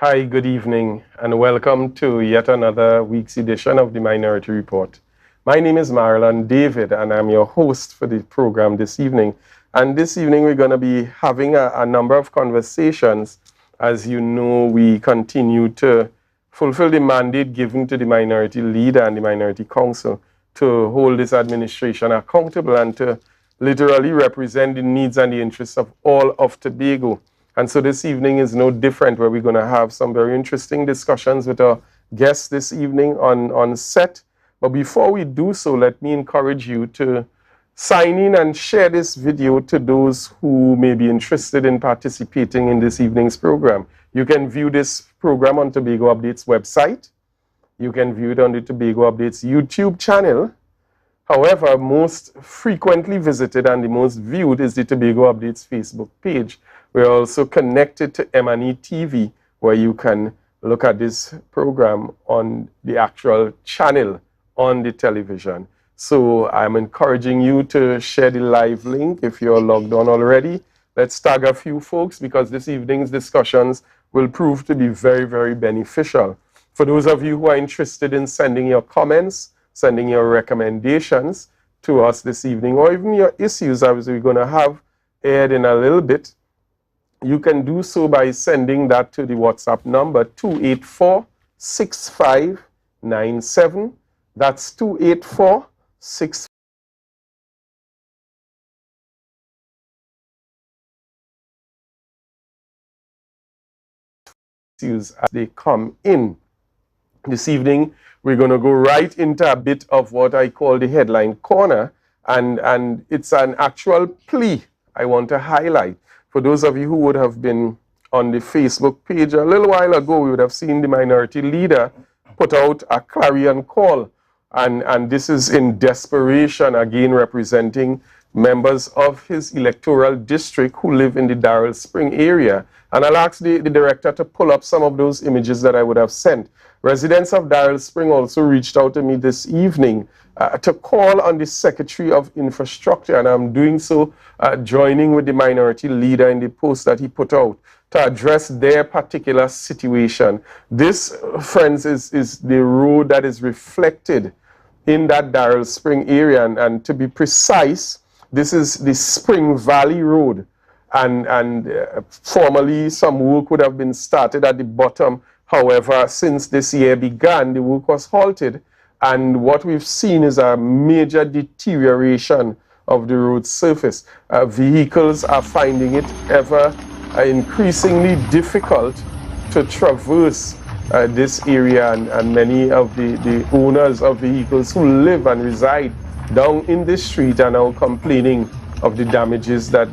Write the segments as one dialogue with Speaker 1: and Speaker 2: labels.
Speaker 1: Hi, good evening, and welcome to yet another week's edition of the Minority Report. My name is Marilyn David, and I'm your host for the program this evening. And this evening, we're going to be having a number of conversations. As you know, we continue to fulfill the mandate given to the Minority Leader and the Minority Council to hold this administration accountable and to literally represent the needs and the interests of all of Tobago. And so this evening is no different, where we're going to have some very interesting discussions with our guests this evening on set. But before we do so, let me encourage you to sign in and share this video to those who may be interested in participating in this evening's program. You can view this program on Tobago Update's website. You can view it on the Tobago Update's YouTube channel. However, most frequently visited and the most viewed is the Tobago Update's Facebook page. We're also connected to M&E TV, where you can look at this program on the actual channel on the television. So I'm encouraging you to share the live link if you're logged on already. Let's tag a few folks, because this evening's discussions will prove to be very, very beneficial. For those of you who are interested in sending your comments, sending your recommendations to us this evening, or even your issues as we're going to have aired in a little bit, you can do so by sending that to the WhatsApp number 284-6597. That's 284-6597. As they come in. This evening, we're going to go right into a bit of what I call the headline corner, and it's an actual plea I want to highlight. For those of you who would have been on the Facebook page a little while ago, we would have seen the Minority Leader put out a clarion call, and this is in desperation, again representing members of his electoral district who live in the Darrell Spring area. And I'll ask the director to pull up some of those images that I would have sent. Residents of Darrell Spring also reached out to me this evening to call on the Secretary of Infrastructure, and I'm doing so joining with the Minority Leader in the post that he put out to address their particular situation. This, friends, is the road that is reflected in that Darrell Spring area, and to be precise, this is the Spring Valley Road, and formerly some work would have been started at the bottom. However, since this year began, the work was halted, and what we've seen is a major deterioration of the road surface. Vehicles are finding it ever increasingly difficult to traverse this area, and many of the owners of vehicles who live and reside down in this street are now complaining of the damages that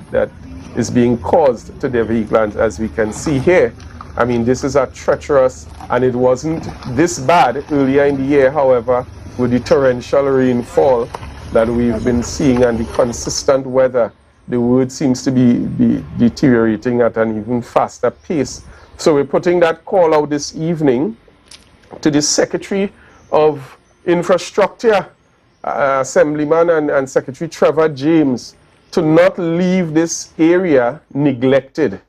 Speaker 1: is being caused to their vehicles, as we can see here. I mean, this is a treacherous, and it wasn't this bad earlier in the year. However, with the torrential rainfall that we've been seeing and the consistent weather, the road seems to be deteriorating at an even faster pace. So we're putting that call out this evening to the Secretary of Infrastructure, Assemblyman and Secretary Trevor James, to not leave this area neglected.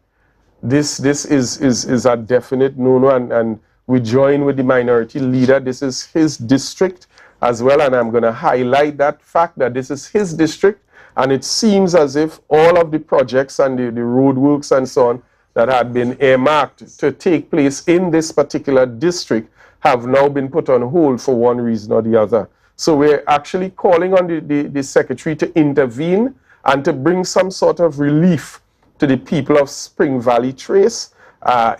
Speaker 1: This is a definite no-no, and we join with the Minority Leader. This is his district as well, and I'm going to highlight that fact that this is his district, and it seems as if all of the projects and the roadworks and so on that had been earmarked to take place in this particular district have now been put on hold for one reason or the other. So we're actually calling on the Secretary to intervene and to bring some sort of relief to the people of Spring Valley Trace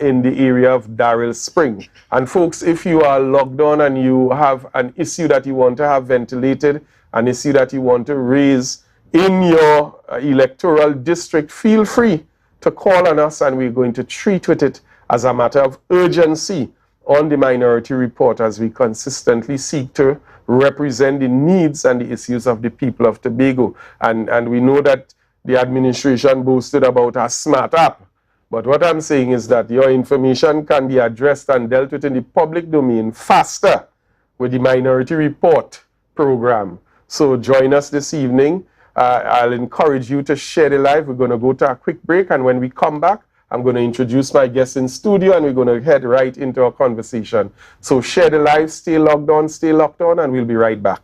Speaker 1: in the area of Darrell Spring. And folks, if you are logged on and you have an issue that you want to have ventilated, an issue that you want to raise in your electoral district, feel free to call on us, and we're going to treat with it as a matter of urgency on the Minority Report, as we consistently seek to represent the needs and the issues of the people of Tobago. And we know that the administration boasted about a smart app, but what I'm saying is that your information can be addressed and dealt with in the public domain faster with the Minority Report program. So join us this evening. I'll encourage you to share the live. We're going to go to a quick break, and when we come back, I'm going to introduce my guests in studio, and we're going to head right into our conversation. So share the live, stay locked on, and we'll be right back.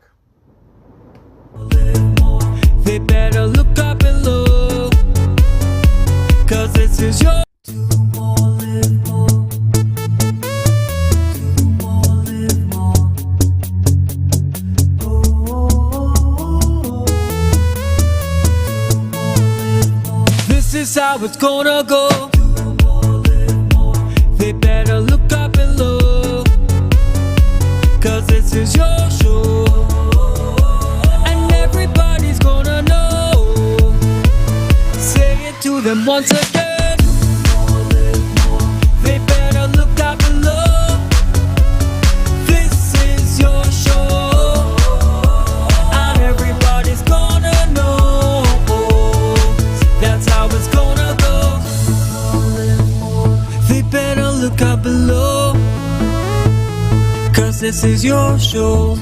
Speaker 2: They better look up below, 'cause this is your This is how it's gonna go. They better look up below, 'cause this is your show, and everybody's gonna know. Say it to them once again. They better look up below. This is your show, and everybody's gonna know. That's how it's gonna go. They better look up below, 'cause this is your show.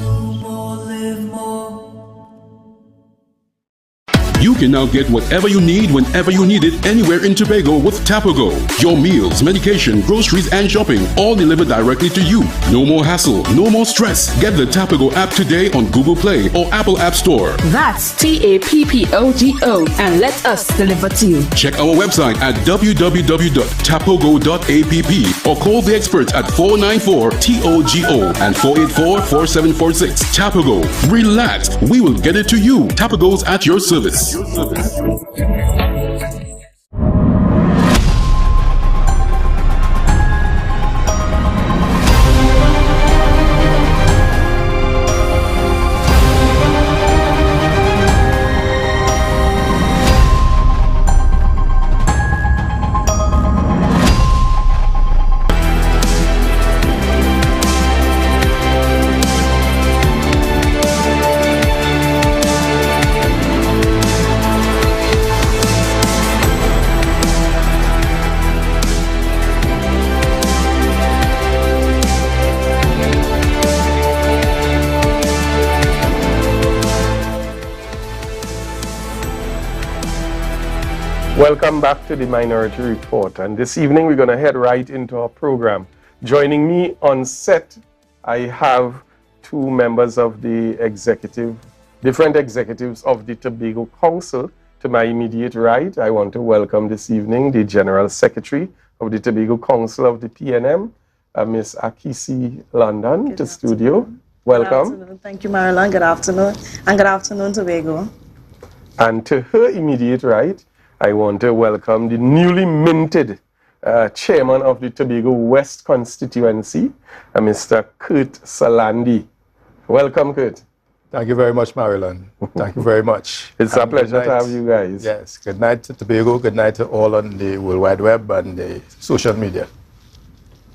Speaker 3: You can now get whatever you need whenever you need it anywhere in Tobago with Tapago. Your meals, medication, groceries, and shopping all delivered directly to you. No more hassle, no more stress. Get the Tapago app today on Google Play or Apple App Store.
Speaker 4: That's TAPPOGO, and let us deliver to you.
Speaker 3: Check our website at www.tapogo.app or call the experts at 494-TOGO and 484-4746. Tapago. Relax. We will get it to you. Tapago's at your service.
Speaker 1: Welcome back to the Minority Report, and this evening we're going to head right into our program. Joining me on set, I have two members of the different executives of the Tobago Council. To my immediate right, I want to welcome this evening the General Secretary of the Tobago Council of the PNM, Ms. Akisi London, to studio. Welcome.
Speaker 5: Good afternoon. Thank you, Marilyn. Good afternoon. And good afternoon, Tobago.
Speaker 1: And to her immediate right, I want to welcome the newly minted chairman of the Tobago West constituency, Mr. Kurt Salandi. Welcome, Kurt.
Speaker 6: Thank you very much, Marilyn. Thank you very much.
Speaker 1: It's a pleasure to have you guys.
Speaker 6: Yes. Good night to Tobago. Good night to all on the World Wide Web and the social media.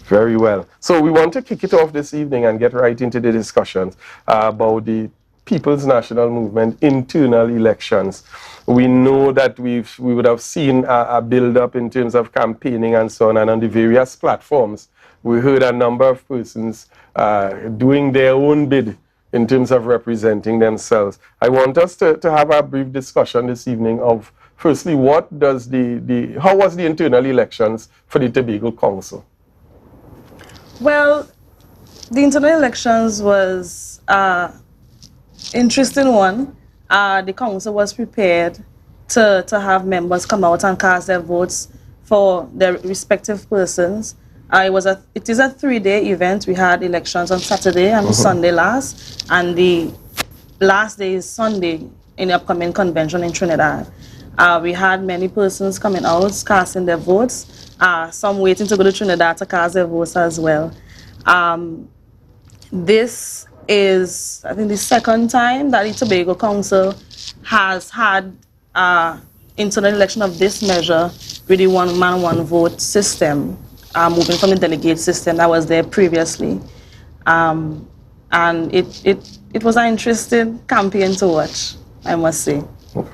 Speaker 1: Very well. So we want to kick it off this evening and get right into the discussions about the People's National Movement internal elections. We know that we would have seen a build-up in terms of campaigning and so on the various platforms. We heard a number of persons doing their own bid in terms of representing themselves. I want us to have a brief discussion this evening of, firstly, how was the internal elections for the Tobago Council?
Speaker 5: Well, the internal elections was interesting one. The council was prepared to have members come out and cast their votes for their respective persons. It is a 3-day event. We had elections on Saturday and Sunday last, and the last day is Sunday in the upcoming convention in Trinidad. We had many persons coming out, casting their votes, some waiting to go to Trinidad to cast their votes as well. This is, I think, the second time that the Tobago Council has had internal election of this measure with the one-man, one-vote system, moving from the delegate system that was there previously. And it was an interesting campaign to watch, I must say.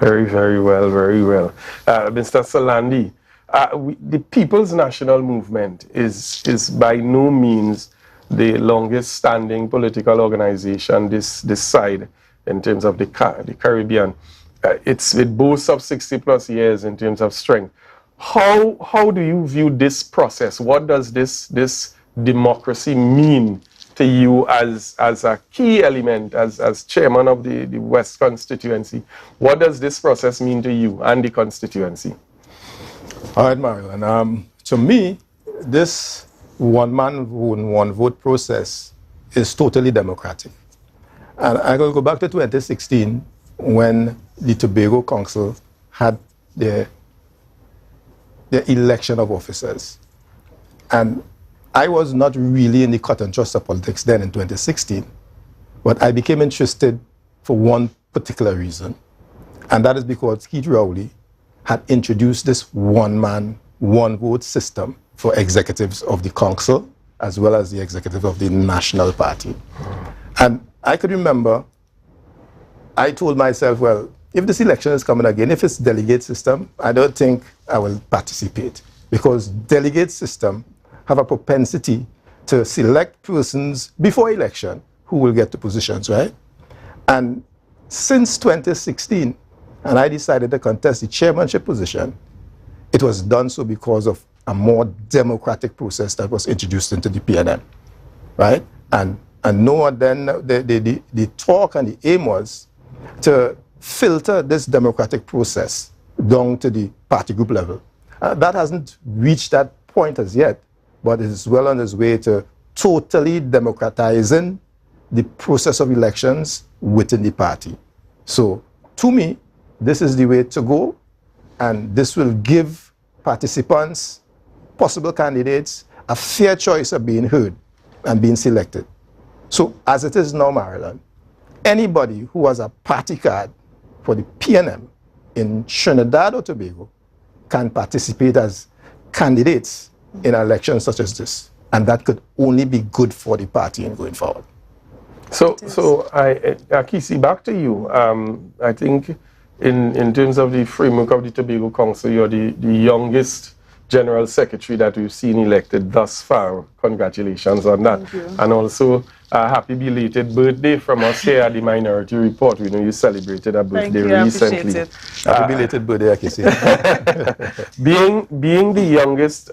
Speaker 1: Very, very well, very well. Mr. Salandi, the People's National Movement is by no means the longest standing political organization this side in terms of the Caribbean. It boasts of 60 plus years in terms of strength. How do you view this process? What does this democracy mean to you as a key element, as chairman of the West constituency? What does this process mean to you and the constituency?
Speaker 6: All right, Marilyn. To me, this one man, one vote process is totally democratic. And I will go back to 2016 when the Tobago Council had their election of officers. And I was not really in the cut and thrust of politics then in 2016, but I became interested for one particular reason, and that is because Keith Rowley had introduced this one man, one vote system for executives of the council as well as the executive of the National Party. And I could remember, I told myself, well, if this election is coming again, if it's delegate system, I don't think I will participate, because delegate system have a propensity to select persons before election who will get to positions, right? And since 2016, and I decided to contest the chairmanship position, it was done so because of a more democratic process that was introduced into the PNM, right? And no, then the talk and the aim was to filter this democratic process down to the party group level. That hasn't reached that point as yet, but it is well on its way to totally democratizing the process of elections within the party. So, to me, this is the way to go, and this will give participants, possible candidates, a fair choice of being heard and being selected. So, as it is now, Maryland, anybody who has a party card for the PNM in Trinidad or Tobago can participate as candidates in elections such as this. And that could only be good for the party in going forward.
Speaker 1: So Akisi, back to you. I think in terms of the framework of the Tobago Council, you're the youngest General Secretary that we've seen elected thus far. Congratulations on that.
Speaker 5: Thank you.
Speaker 1: And also a happy belated birthday from us here at the Minority Report. We know you celebrated a birthday recently.
Speaker 5: I appreciate it.
Speaker 6: Happy belated birthday, Akisi.
Speaker 1: Being the youngest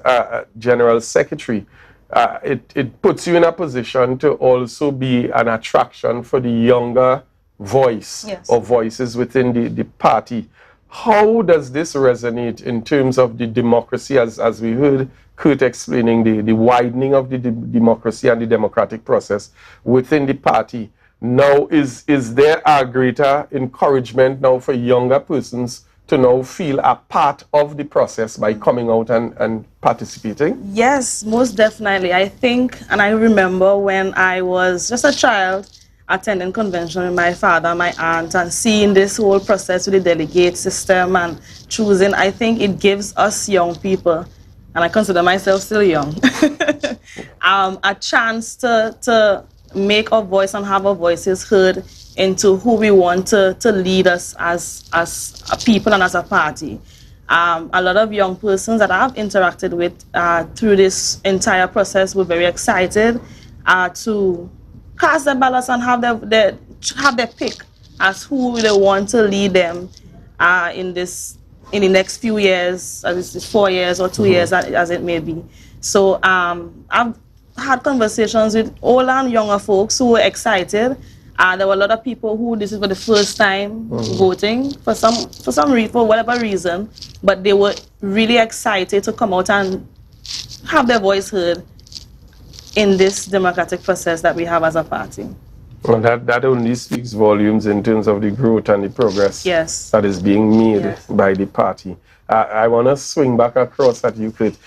Speaker 1: General Secretary, it puts you in a position to also be an attraction for the younger voice or voices within the party. How does this resonate in terms of the democracy, as we heard Kurt explaining the widening of the democracy and the democratic process within the party? Now, is there a greater encouragement now for younger persons to now feel a part of the process by coming out and participating?
Speaker 5: Yes, most definitely. I think, and I remember when I was just a child, attending convention with my father and my aunt and seeing this whole process with the delegate system and choosing, I think it gives us young people, and I consider myself still young, a chance to make our voice and have our voices heard into who we want to lead us as a people and as a party. A lot of young persons that I've interacted with through this entire process were very excited to cast their ballots and have their pick as who they want to lead them in the next few years, as it's 4 years or 2 years, as it may be. So I've had conversations with older and younger folks who were excited. There were a lot of people who this is for the first time voting for whatever reason, but they were really excited to come out and have their voice heard in this democratic process that we have as a party.
Speaker 1: Well, that only speaks volumes in terms of the growth and the progress that is being made by the party. I want to swing back across at you, Kurt.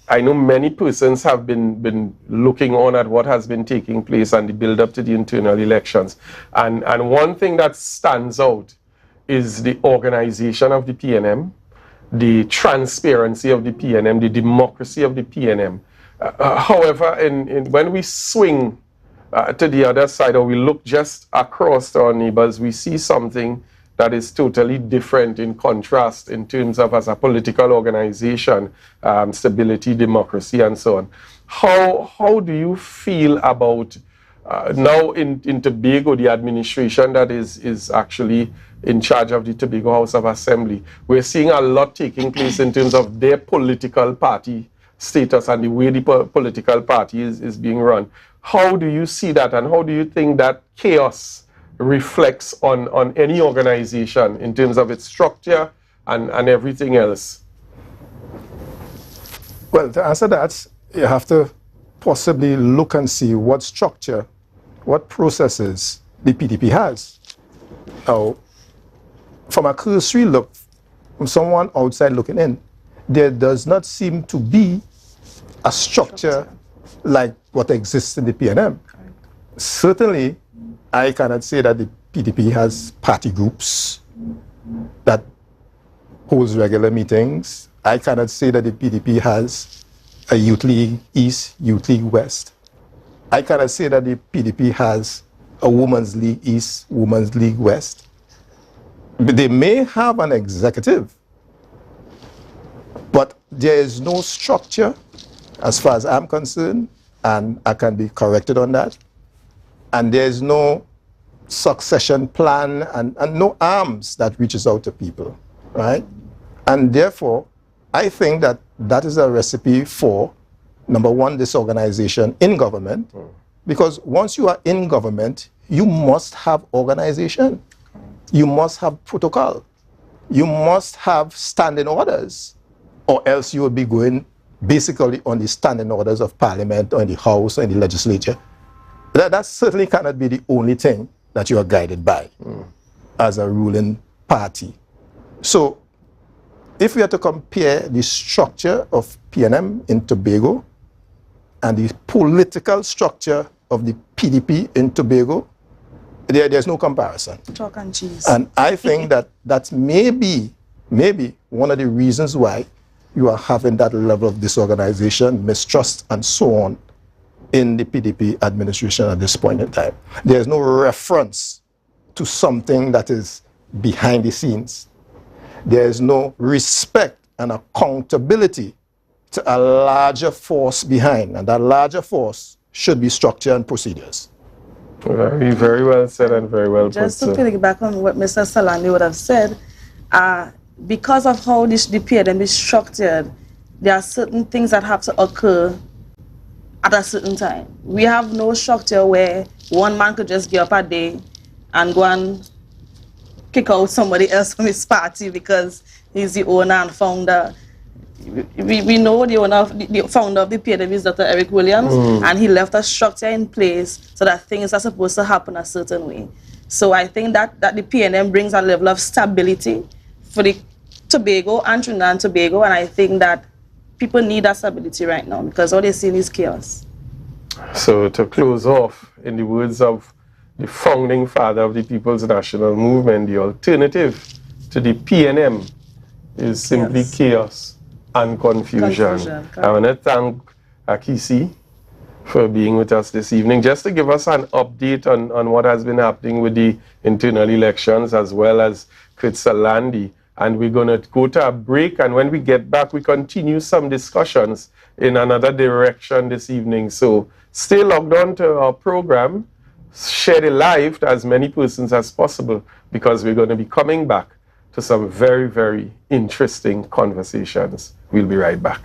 Speaker 1: I know many persons have been looking on at what has been taking place and the build-up to the internal elections. And one thing that stands out is the organization of the PNM, the transparency of the PNM, the democracy of the PNM. However, when we swing to the other side, or we look just across to our neighbors, we see something that is totally different in contrast in terms of as a political organization, stability, democracy, and so on. How do you feel about now in Tobago, the administration that is actually in charge of the Tobago House of Assembly. We're seeing a lot taking place in terms of their political party status and the way the political party is being run. How do you see that, and how do you think that chaos reflects on any organization in terms of its structure and everything else?
Speaker 6: Well, to answer that, you have to possibly look and see what structure, what processes the PDP has. Now, from a cursory look, from someone outside looking in, there does not seem to be a structure like what exists in the PNM. Certainly, I cannot say that the PDP has party groups that holds regular meetings. I cannot say that the PDP has a Youth League East, Youth League West. I cannot say that the PDP has a Women's League East, Women's League West. But they may have an executive, but there is no structure as far as I'm concerned, and I can be corrected on that. And there's no succession plan and no arms that reaches out to people, right? And therefore, I think that that is a recipe for, number one, disorganization in government, because once you are in government, you must have organization. You must have protocol. You must have standing orders, or else you will be going basically on the standing orders of Parliament or in the House or in the legislature. That certainly cannot be the only thing that you are guided by as a ruling party. So if we are to compare the structure of PNM in Tobago and the political structure of the PDP in Tobago, there's no comparison.
Speaker 5: Chalk and cheese.
Speaker 6: And I think that may be one of the reasons why you are having that level of disorganization, mistrust, and so on in the PDP administration at this point in time. There's no reference to something that is behind the scenes. There is no respect and accountability to a larger force behind, and that larger force should be structure and procedures.
Speaker 1: Very, very well said and very well put.
Speaker 5: Just to piggyback on what Mr. Salani would have said, because of how the PNM is structured, there are certain things that have to occur at a certain time. We have no structure where one man could just get up a day and go and kick out somebody else from his party because he's the owner and founder. We know the founder of the PNM is Dr. Eric Williams, and he left a structure in place so that things are supposed to happen a certain way. So I think that the PNM brings a level of stability for the Tobago and Trinidad and Tobago, and I think that people need that stability right now because all they see is chaos.
Speaker 1: So to close off, in the words of the founding father of the People's National Movement, the alternative to the PNM is simply chaos and confusion. I want to thank Akisi for being with us this evening, just to give us an update on what has been happening with the internal elections, as well as Kurt Salandi. And we're going to go to a break, and when we get back, we continue some discussions in another direction this evening. So stay logged on to our program, share it live to as many persons as possible, because we're going to be coming back to some very, very interesting conversations. We'll be right back.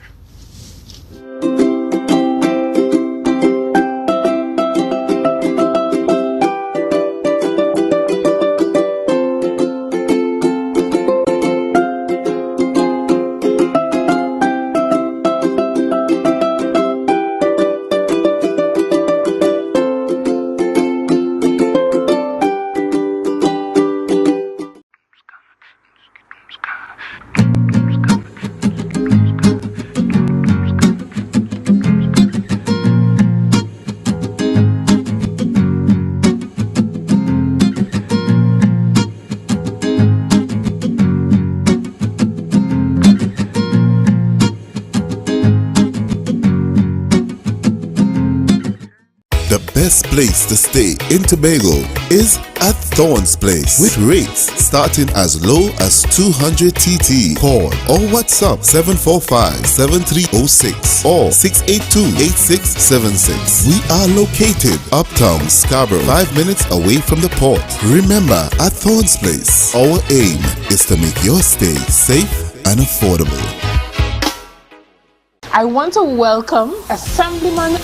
Speaker 7: best place to stay in Tobago is at Thorns Place, with rates starting as low as 200 TT. Call or WhatsApp 745-7306 or 682-8676. We are located uptown Scarborough, 5 minutes away from the port. Remember, at Thorns Place, our aim is to make your stay safe and affordable.
Speaker 8: I want to welcome Assemblyman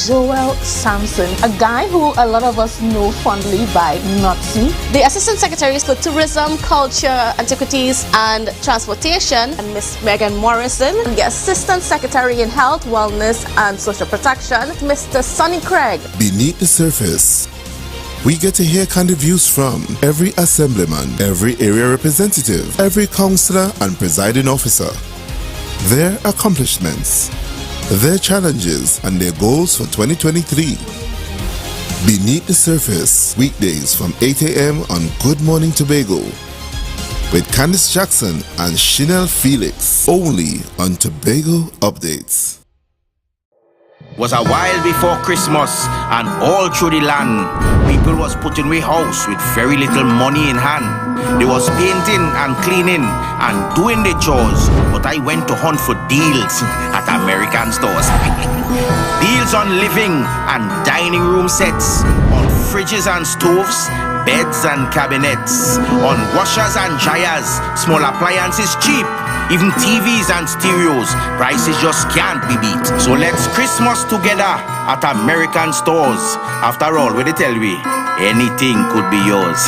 Speaker 8: Joel Sampson, a guy who a lot of us know fondly by Nazi.
Speaker 9: The Assistant Secretaries for Tourism, Culture, Antiquities and Transportation, and Ms. Megan Morrison. And the Assistant Secretary in Health, Wellness and Social Protection, Mr. Sonny Craig.
Speaker 7: Beneath the surface, we get to hear candid views from every assemblyman, every area representative, every councillor and presiding officer. Their accomplishments, their challenges, and their goals for 2023. Beneath the Surface, weekdays from 8 a.m. on Good Morning Tobago, with Candice Jackson and Chanel Felix, only on Tobago Updates.
Speaker 10: Was a while before Christmas, and all through the land, people was putting away house with very little money in hand. They was painting and cleaning and doing their chores, but I went to hunt for deals at American stores. Deals on living and dining room sets, on fridges and stoves, beds and cabinets, on washers and dryers, small appliances cheap, even TVs and stereos, prices just can't be beat. So let's Christmas together at American stores. After all, what they tell me, anything could be yours.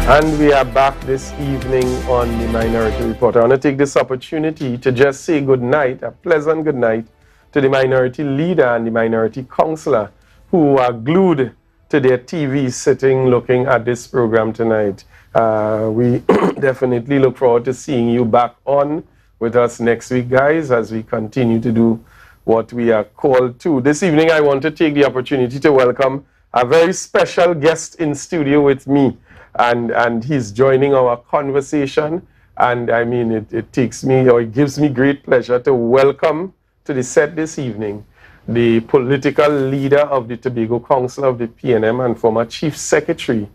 Speaker 1: And we are back this evening on the Minority Report. I want to take this opportunity to just say good night, a pleasant good night, to the minority leader and the minority councillor who are glued to their TV sitting looking at this program tonight. We definitely look forward to seeing you back on with us next week, guys, as we continue to do what we are called to. This evening, I want to take the opportunity to welcome a very special guest in studio with me. And he's joining our conversation, and I mean it takes me, or it gives me great pleasure to welcome to the set this evening the political leader of the Tobago Council of the PNM and former Chief Secretary,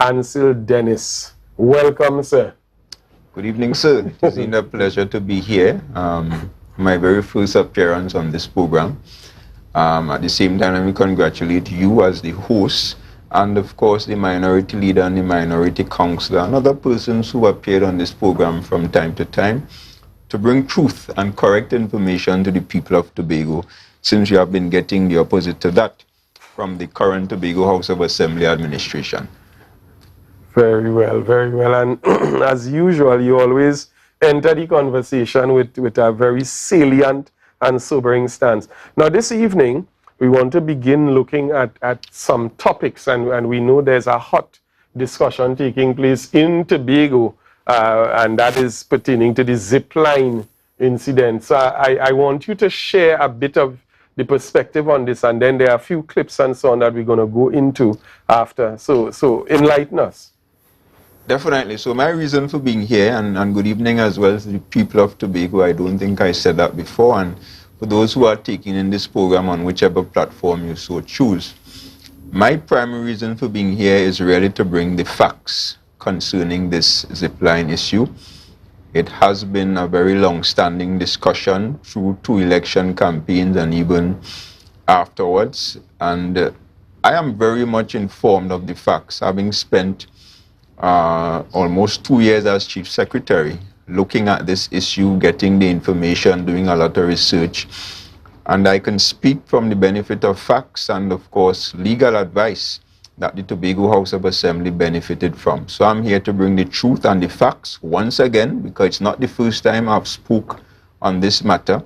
Speaker 1: Ansel Dennis. Welcome, sir.
Speaker 11: Good evening, sir. It's been a pleasure to be here. My very first appearance on this program. At the same time, let me congratulate you as the host, and of course the minority leader and the minority councillor and other persons who appeared on this program from time to time to bring truth and correct information to the people of Tobago, since you have been getting the opposite to that from the current Tobago House of Assembly administration.
Speaker 1: Very well, very well. And as usual, you always enter the conversation with a very salient and sobering stance. Now this evening, we want to begin looking at some topics, and we know there's a hot discussion taking place in Tobago, and that is pertaining to the Zipline incident. So I want you to share a bit of the perspective on this, and then there are a few clips and so on that we're going to go into after. So enlighten us.
Speaker 11: Definitely. So my reason for being here, and good evening as well to the people of Tobago, I don't think I said that before, and for those who are taking in this program on whichever platform you so choose. My primary reason for being here is really to bring the facts concerning this Zipline issue. It has been a very long-standing discussion through 2 election campaigns and even afterwards. And I am very much informed of the facts, having spent almost 2 years as Chief Secretary looking at this issue, getting the information, doing a lot of research. And I can speak from the benefit of facts and, of course, legal advice that the Tobago House of Assembly benefited from. So I'm here to bring the truth and the facts once again, because it's not the first time I've spoke on this matter.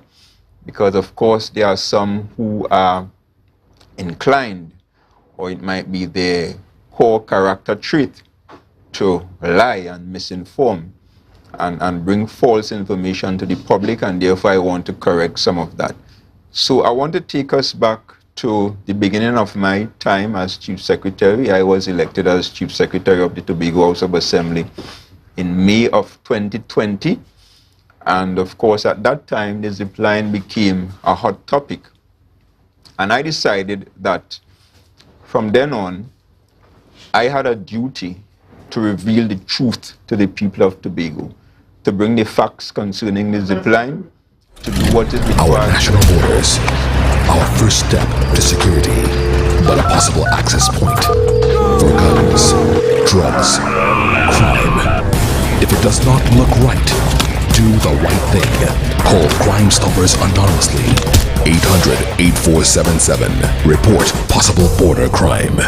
Speaker 11: Because, of course, there are some who are inclined, or it might be their core character trait to lie and misinform and bring false information to the public, and therefore I want to correct some of that. So I want to take us back to the beginning of my time as Chief Secretary. I was elected as Chief Secretary of the Tobago House of Assembly in May of 2020. And of course, at that time, the Zipline became a hot topic. And I decided that from then on, I had a duty to reveal the truth to the people of Tobago, to bring the facts concerning the Zipline, to do what is required.
Speaker 12: Our national borders, our first step to security, but a possible access point for guns, drugs, crime. If it does not look right, do the right thing. Call Crime Stoppers anonymously. 800-8477. Report possible border crime.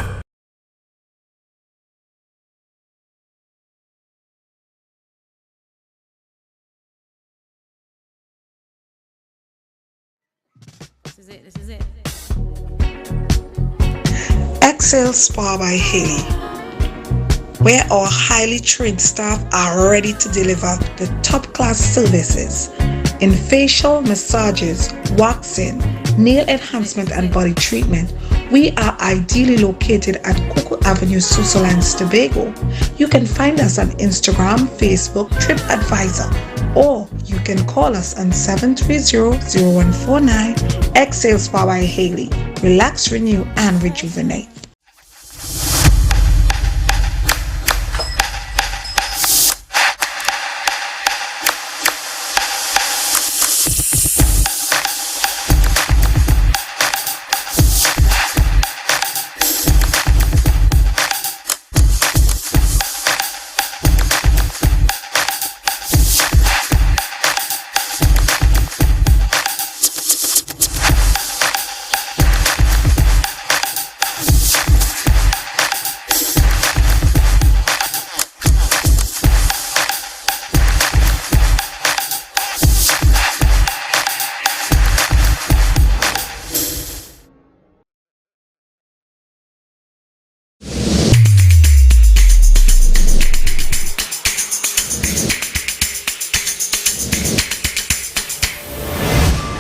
Speaker 13: This is it.
Speaker 14: Excel Spa by Haley, where our highly trained staff are ready to deliver the top-class services in facial massages, waxing, nail enhancement and body treatment. We are ideally located at Coco Avenue, Susolands, Tobago. You can find us on Instagram, Facebook, TripAdvisor, or you can call us on 730-0149. Excel Spa by Haley. Relax, renew, and rejuvenate.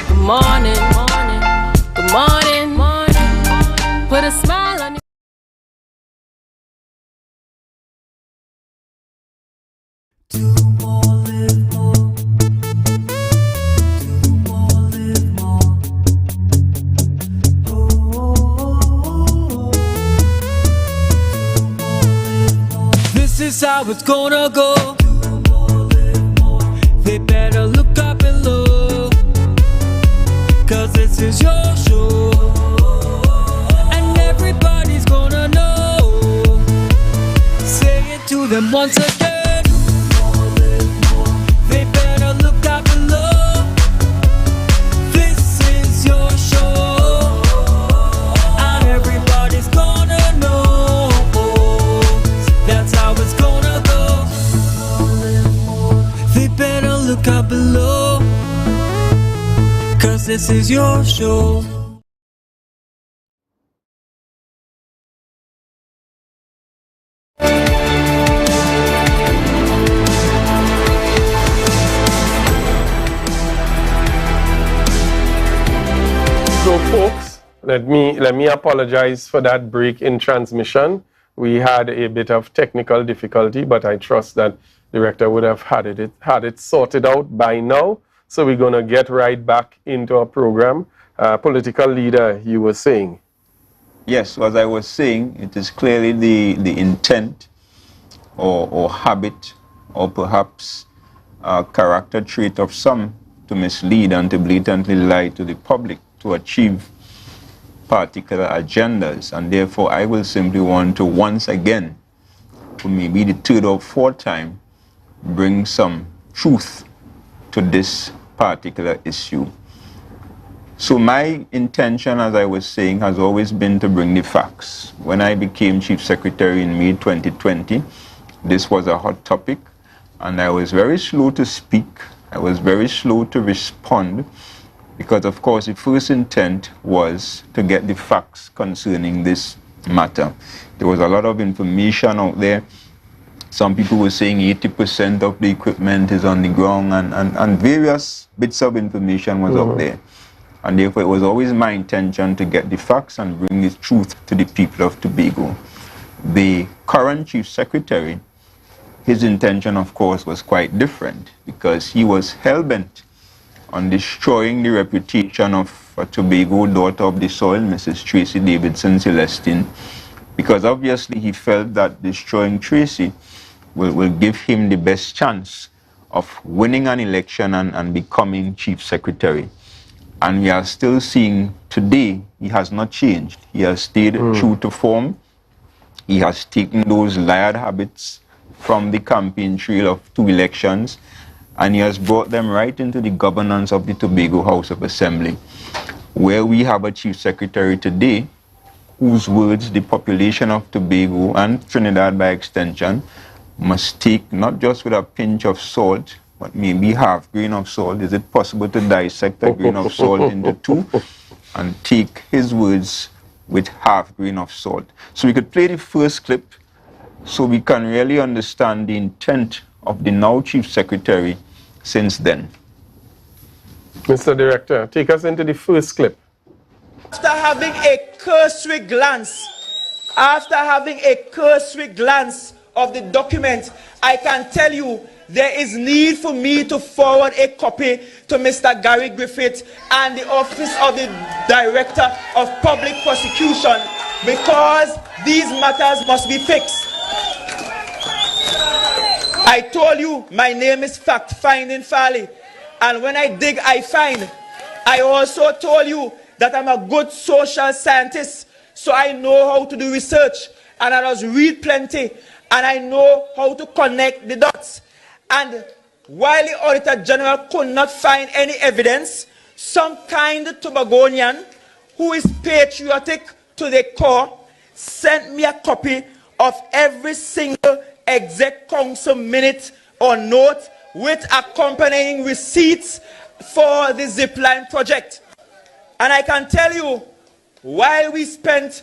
Speaker 13: Good morning. Put a smile on your
Speaker 2: This is how it's gonna go. They better look up and look, 'cause this is your show, and everybody's gonna know. Say it to them once again. They better look up and look. This is your show, and everybody's gonna know. That's how it's gonna go. They better look up below, 'cause this is your show.
Speaker 1: So folks, let me apologize for that break in transmission. We had a bit of technical difficulty, but I trust that the director would have had it sorted out by now. So we're going to get right back into our program. Political leader, you were saying.
Speaker 11: Yes, so as I was saying, it is clearly the intent or habit or perhaps a character trait of some to mislead and to blatantly lie to the public to achieve particular agendas. And therefore, I will simply want to once again, for maybe the third or fourth time, bring some truth to this particular issue. So my intention, as I was saying, has always been to bring the facts. When I became Chief Secretary in May 2020, this was a hot topic, and I was very slow to speak. I was very slow to respond, Because, of course, the first intent was to get the facts concerning this matter. There was a lot of information out there. Some people were saying 80% of the equipment is on the ground, and various bits of information was out there. And therefore, it was always my intention to get the facts and bring the truth to the people of Tobago. The current Chief Secretary, his intention, of course, was quite different, because he was hell-bent on destroying the reputation of a Tobago daughter of the soil, Mrs. Tracy Davidson Celestine, because obviously he felt that destroying Tracy will give him the best chance of winning an election and becoming Chief Secretary. And we are still seeing today he has not changed. He has stayed true to form. He has taken those liar habits from the campaign trail of 2 elections, and he has brought them right into the governance of the Tobago House of Assembly, where we have a Chief Secretary today whose words the population of Tobago and Trinidad by extension must take not just with a pinch of salt, but maybe half grain of salt. Is it possible to dissect a grain of salt into 2 and take his words with half grain of salt? So we could play the first clip so we can really understand the intent of the now Chief Secretary since then.
Speaker 1: Mr. Director, take us into the first clip.
Speaker 15: After having a cursory glance of the document, I can tell you there is need for me to forward a copy to Mr. Gary Griffith and the Office of the Director of Public Prosecution, because these matters must be fixed. I told you my name is Fact Finding Farley, and when I dig, I find. I also told you that I'm a good social scientist, so I know how to do research, and I just read plenty, and I know how to connect the dots. And while the Auditor General could not find any evidence, some kind Tobagonian who is patriotic to the core sent me a copy of every single exec council minute or note with accompanying receipts for the Zipline project. And I can tell you, while the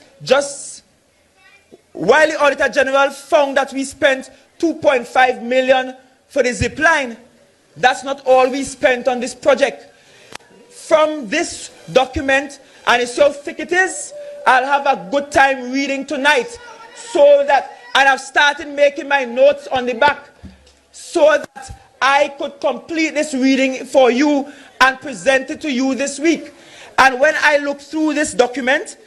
Speaker 15: Auditor General found that we spent 2.5 million for the Zipline, that's not all we spent on this project. From this document, and it's so thick it is, I'll have a good time reading tonight, and I've started making my notes on the back so that I could complete this reading for you and present it to you this week. And when I look through this document,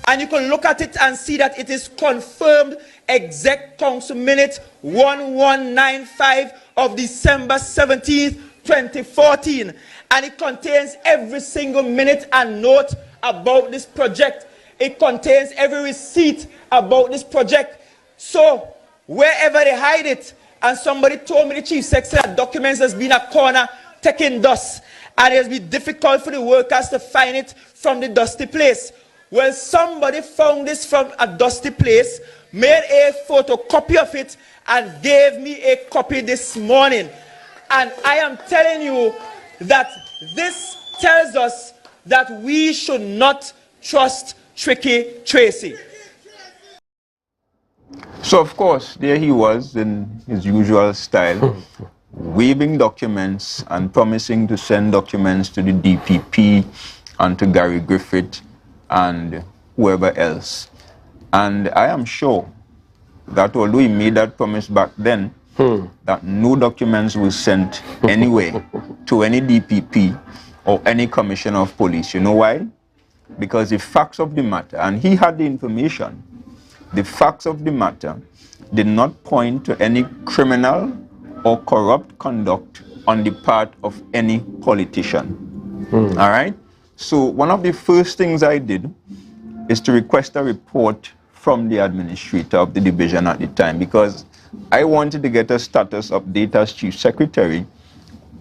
Speaker 15: and you can look at it and see that it is confirmed Exec Council Minute 1195 of December 17th, 2014. And it contains every single minute and note about this project. It contains every receipt about this project. So, wherever they hide it, and somebody told me, the Chief Secretary, that documents has been a corner taking dust, and it has been difficult for the workers to find it from the dusty place. Well, somebody found this from a dusty place, made a photocopy of it, and gave me a copy this morning. And I am telling you that this tells us that we should not trust Tricky Tracy.
Speaker 11: So, of course, there he was in his usual style, waving documents and promising to send documents to the DPP and to Gary Griffith and whoever else. And I am sure that although he made that promise back then, that no documents were sent anywhere to any DPP or any commissioner of police. You know why? Because the facts of the matter, and he had the information, the facts of the matter did not point to any criminal or corrupt conduct on the part of any politician. All right? So one of the first things I did is to request a report from the administrator of the division at the time, because I wanted to get a status update as Chief Secretary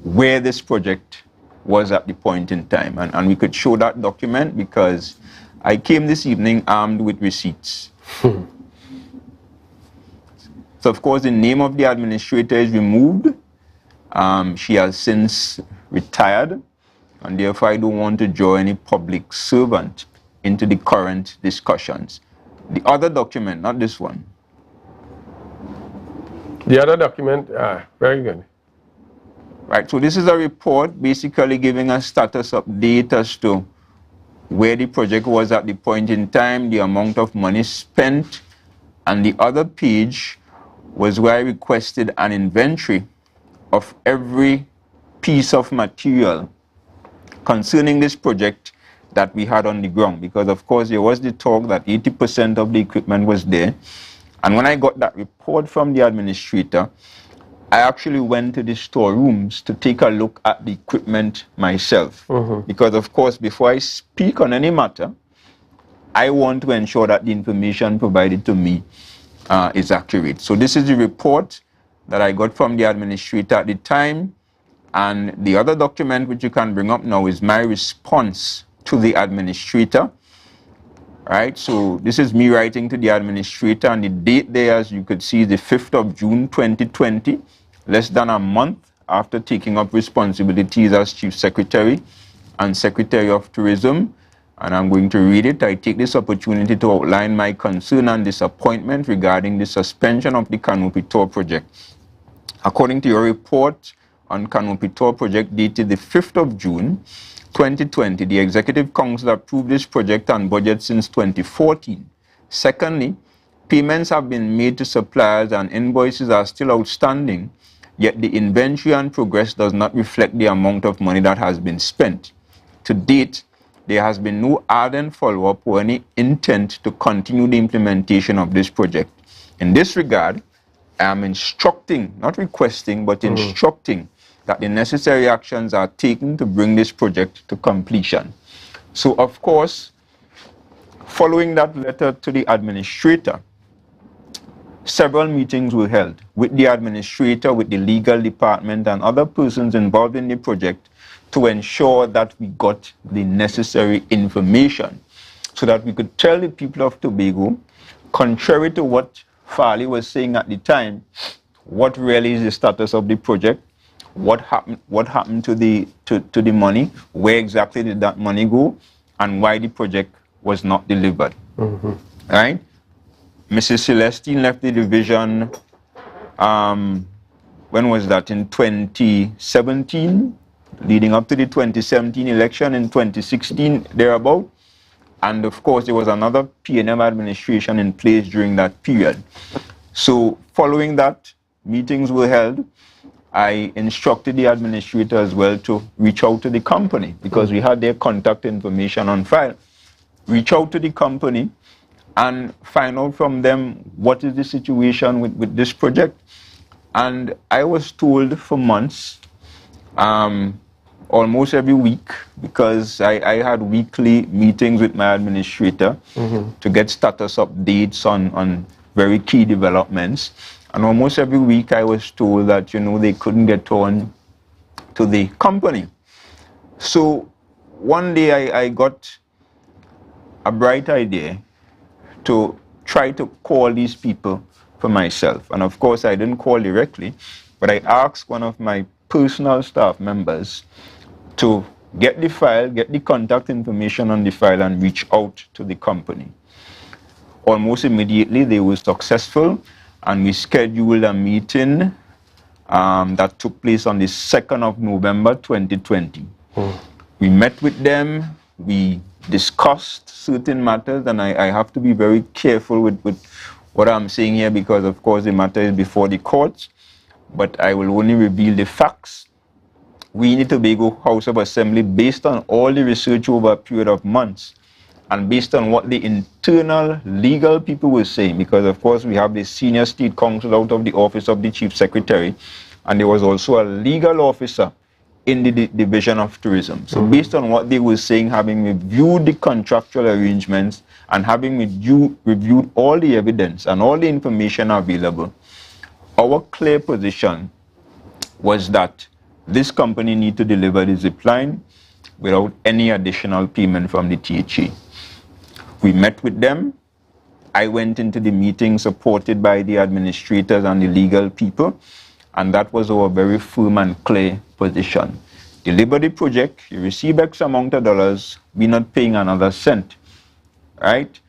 Speaker 11: where this project was at the point in time. And we could show that document because I came this evening armed with receipts. So, of course, the name of the administrator is removed. She has since retired. and therefore I don't want to draw any public servant into the current discussions. The other document, not this one.
Speaker 1: The other document, very good.
Speaker 11: Right, so this is a report basically giving a status update as to where the project was at the point in time, the amount of money spent, and the other page was where I requested an inventory of every piece of material concerning this project that we had on the ground, because of course there was the talk that 80% of the equipment was there. And when I got that report from the administrator, I actually went to the storerooms to take a look at the equipment myself. Because of course, before I speak on any matter, I want to ensure that the information provided to me is accurate. So this is the report that I got from the administrator at the time. And the other document which you can bring up now is my response to the administrator. Right, so this is me writing to the administrator, and the date there, as you could see, the 5th of June 2020, less than a month after taking up responsibilities as Chief Secretary and Secretary of Tourism. And I'm going to read it. I take this opportunity to outline my concern and disappointment regarding the suspension of the Canopy Tour project. According to your report on Canopy Tour project dated the 5th of June 2020, the Executive Council approved this project and budget since 2014. Secondly, payments have been made to suppliers and invoices are still outstanding, yet the inventory and progress does not reflect the amount of money that has been spent. To date, there has been no ardent follow-up or any intent to continue the implementation of this project. In this regard, I am instructing, not requesting, but instructing that the necessary actions are taken to bring this project to completion. So, of course, following that letter to the administrator, several meetings were held with the administrator, with the legal department, and other persons involved in the project to ensure that we got the necessary information so that we could tell the people of Tobago, contrary to what Farley was saying at the time, what really is the status of the project, what happened to the money, where exactly did that money go, and why the project was not delivered. Right? Mrs. Celestine left the division, when was that? In 2017, leading up to the 2017 election, in 2016, thereabout. And of course, there was another P&M administration in place during that period. So following that, meetings were held. I instructed the administrator as well to reach out to the company because we had their contact information on file. Reach out to the company and find out from them what is the situation with this project. And I was told for months, almost every week, because I had weekly meetings with my administrator to get status updates on very key developments. And almost every week I was told that, you know, they couldn't get on to the company. So one day I got a bright idea to try to call these people for myself. And of course I didn't call directly, but I asked one of my personal staff members to get the file, get the contact information on the file and reach out to the company. Almost immediately they were successful, and we scheduled a meeting that took place on the 2nd of November 2020. We met with them, we discussed certain matters, and I have to be very careful with what I'm saying here because of course the matter is before the courts, but I will only reveal the facts. We in the Tobago House of Assembly, based on all the research over a period of months, and based on what the internal legal people were saying, because of course we have the senior state counsel out of the office of the chief secretary, and there was also a legal officer in the division of tourism. So based on what they were saying, having reviewed the contractual arrangements and having reviewed all the evidence and all the information available, our clear position was that this company need to deliver the Zipline without any additional payment from the THA. We met with them. I went into the meeting supported by the administrators and the legal people, and that was our very firm and clear position. deliver the project, you receive X amount of dollars, we're not paying another cent, right?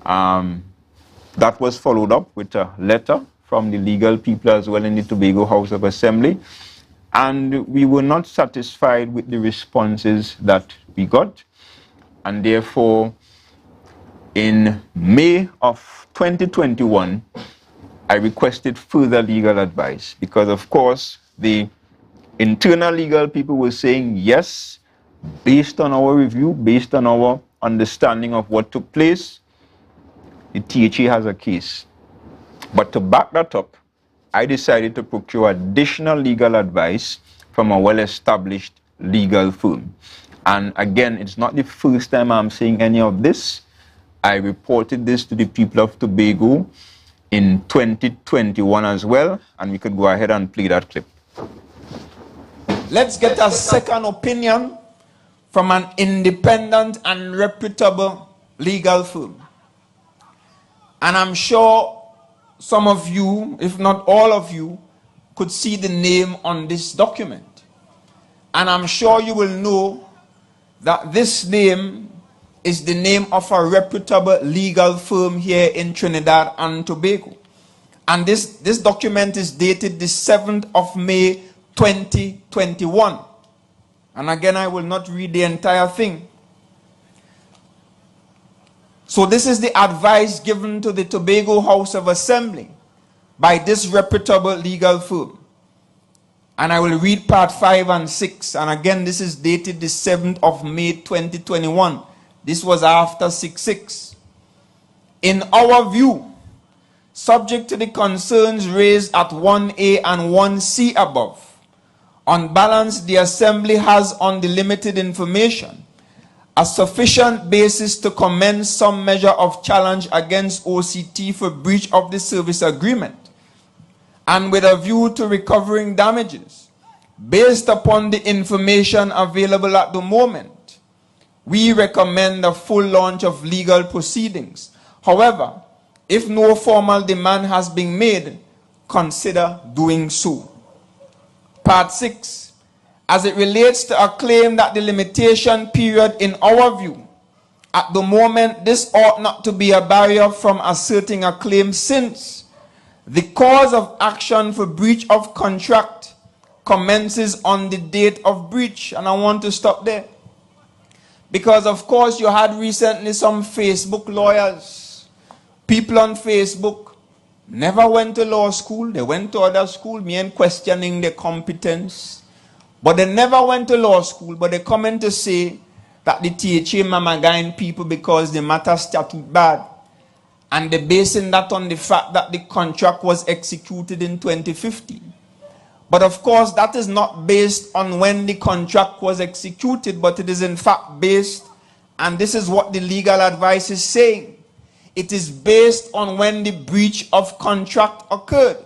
Speaker 11: That was followed up with a letter from the legal people as well in the Tobago House of Assembly, and we were not satisfied with the responses that we got, and therefore in May of 2021, I requested further legal advice because, of course, the internal legal people were saying, yes, based on our review, based on our understanding of what took place, the THA has a case. But to back that up, I decided to procure additional legal advice from a well-established legal firm. And again, it's not the first time I'm saying any of this. I reported this to the people of Tobago in 2021 as well, and we could go ahead and play that clip.
Speaker 15: Let's get a second opinion from an independent and reputable legal firm. And I'm sure some of you, if not all of you, could see the name on this document. And I'm sure you will know that this name is the name of a reputable legal firm here in Trinidad and Tobago. And this document is dated the 7th of May 2021. And again, I will not read the entire thing. So this is the advice given to the Tobago House of Assembly by this reputable legal firm. And I will read part 5 and 6. And again, this is dated the 7th of May 2021. This was after 6/6. In our view, subject to the concerns raised at 1A and 1C above, on balance, the Assembly has, on the limited information, a sufficient basis to commence some measure of challenge against OCT for breach of the service agreement, and with a view to recovering damages. Based upon the information available at the moment, we recommend a full launch of legal proceedings. However, if no formal demand has been made, consider doing so. Part 6. As it relates to a claim that the limitation period, in our view, at the moment, this ought not to be a barrier from asserting a claim, since the cause of action for breach of contract commences on the date of breach. And I want to stop there, because of course you had recently some Facebook lawyers, people on Facebook, never went to law school, they went to other school, me and questioning their competence. But they never went to law school, but they come in to say that the THA mamagain people because the matter statute bad. And they're basing that on the fact that the contract was executed in 2015. But of course, that is not based on when the contract was executed, but it is in fact based, and this is what the legal advice is saying, it is based on when the breach of contract occurred.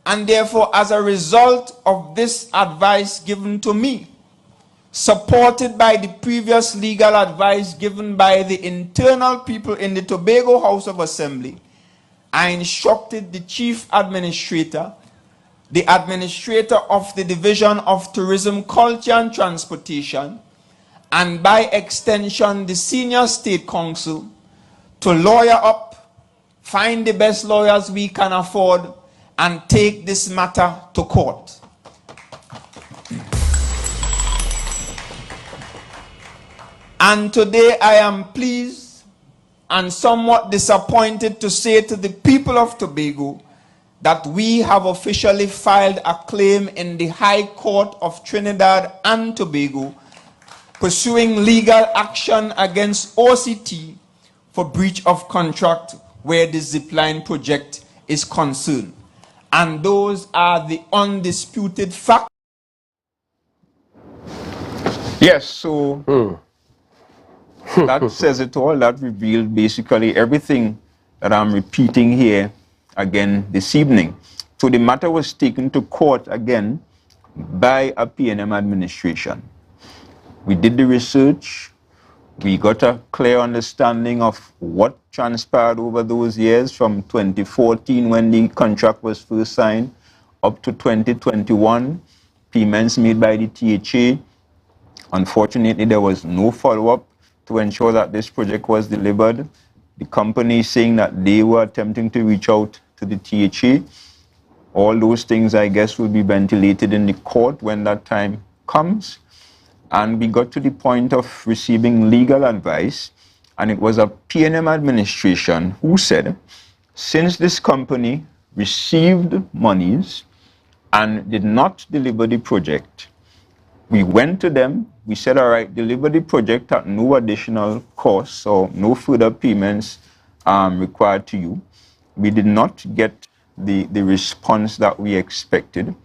Speaker 15: And therefore, as a result of this advice given to me, supported by the previous legal advice given by the internal people in the Tobago House of Assembly, I instructed the Chief Administrator, the Administrator of the Division of Tourism, Culture and Transportation, and by extension the Senior State Counsel, to lawyer up, find the best lawyers we can afford, and take this matter to court. And today I am pleased and somewhat disappointed to say to the people of Tobago that we have officially filed a claim in the High Court of Trinidad and Tobago pursuing legal action against OCT for breach of contract where the Zipline project is concerned. And those are the undisputed facts.
Speaker 11: Yes, so that says it all. That revealed basically everything that I'm repeating here again this evening. So the matter was taken to court again by a PNM administration. We did the research. We got a clear understanding of what transpired over those years from 2014 when the contract was first signed up to 2021. payments made by the THA. Unfortunately, there was no follow-up to ensure that this project was delivered. The company saying that they were attempting to reach out to the THA. All those things, I guess, will be ventilated in the court when that time comes. And we got to the point of receiving legal advice, and it was a P&M administration who said, since this company received monies and did not deliver the project, we went to them, we said, all right, deliver the project at no additional costs or no further payments required to you. We did not get the response that we expected.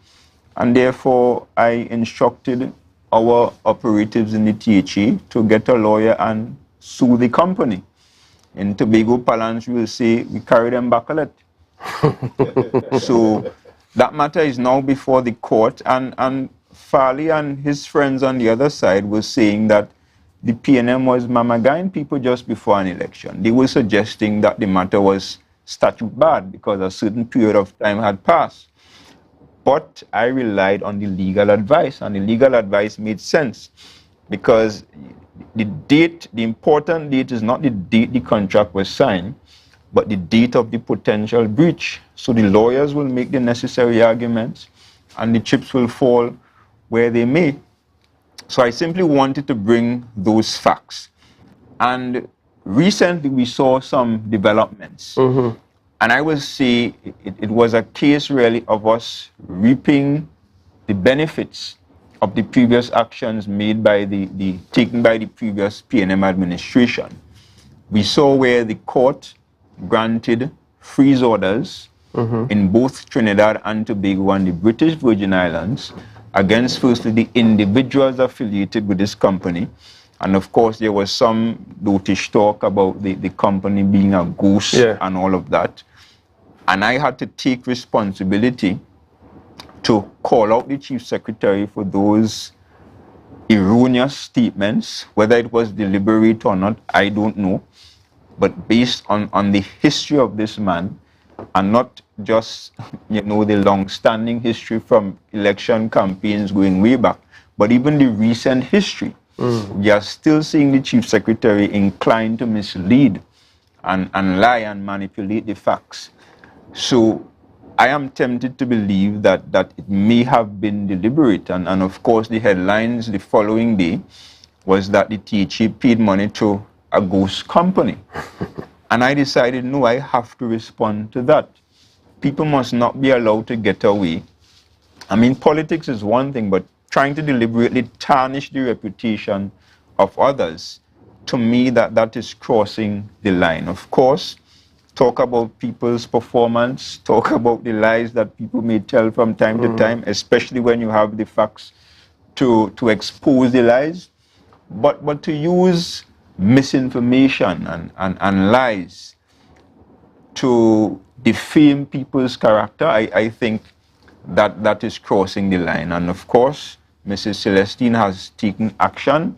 Speaker 11: And therefore, I instructed our operatives in the THA to get a lawyer and sue the company. In Tobago parlance, we will say, we carry them back a lot. So that matter is now before the court, and Farley and his friends on the other side were saying that the P&M was mamagaing people just before an election. They were suggesting that the matter was statute barred because a certain period of time had passed. But I relied on the legal advice, and the legal advice made sense because the date, the important date is not the date the contract was signed, but the date of the potential breach. So the lawyers will make the necessary arguments and the chips will fall where they may. So I simply wanted to bring those facts. And recently we saw some developments. And I will say it was a case really of us reaping the benefits of the previous actions made by taken by the previous P&M administration. We saw where the court granted freeze orders in both Trinidad and Tobago and the British Virgin Islands against firstly the individuals affiliated with this company. And of course there was some dotish talk about the company being a ghost and all of that. And I had to take responsibility to call out the Chief Secretary for those erroneous statements. Whether it was deliberate or not, I don't know. But based on the history of this man, and not just, the long-standing history from election campaigns going way back, but even the recent history, we are still seeing the Chief Secretary inclined to mislead and lie and manipulate the facts. So I am tempted to believe that it may have been deliberate. And of course, the headlines the following day was that the THA paid money to a ghost company. And I decided, no, I have to respond to that. People must not be allowed to get away. I mean, politics is one thing, but trying to deliberately tarnish the reputation of others, to me, that is crossing the line. Of course, talk about people's performance, talk about the lies that people may tell from time to time, especially when you have the facts to expose the lies. But to use misinformation and lies to defame people's character, I think that is crossing the line. And of course, Mrs. Celestine has taken action,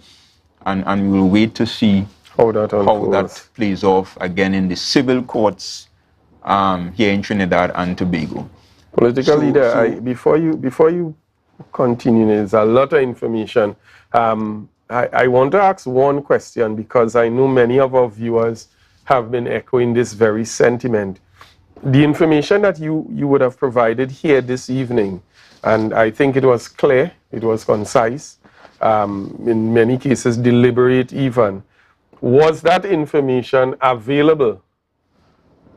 Speaker 11: and we will wait to see how that plays off again in the civil courts here in Trinidad and Tobago.
Speaker 1: Political leader, before you continue, there's a lot of information. I want to ask one question, because I know many of our viewers have been echoing this very sentiment. The information that you would have provided here this evening, and I think it was clear, it was concise, in many cases deliberate even. Was that information available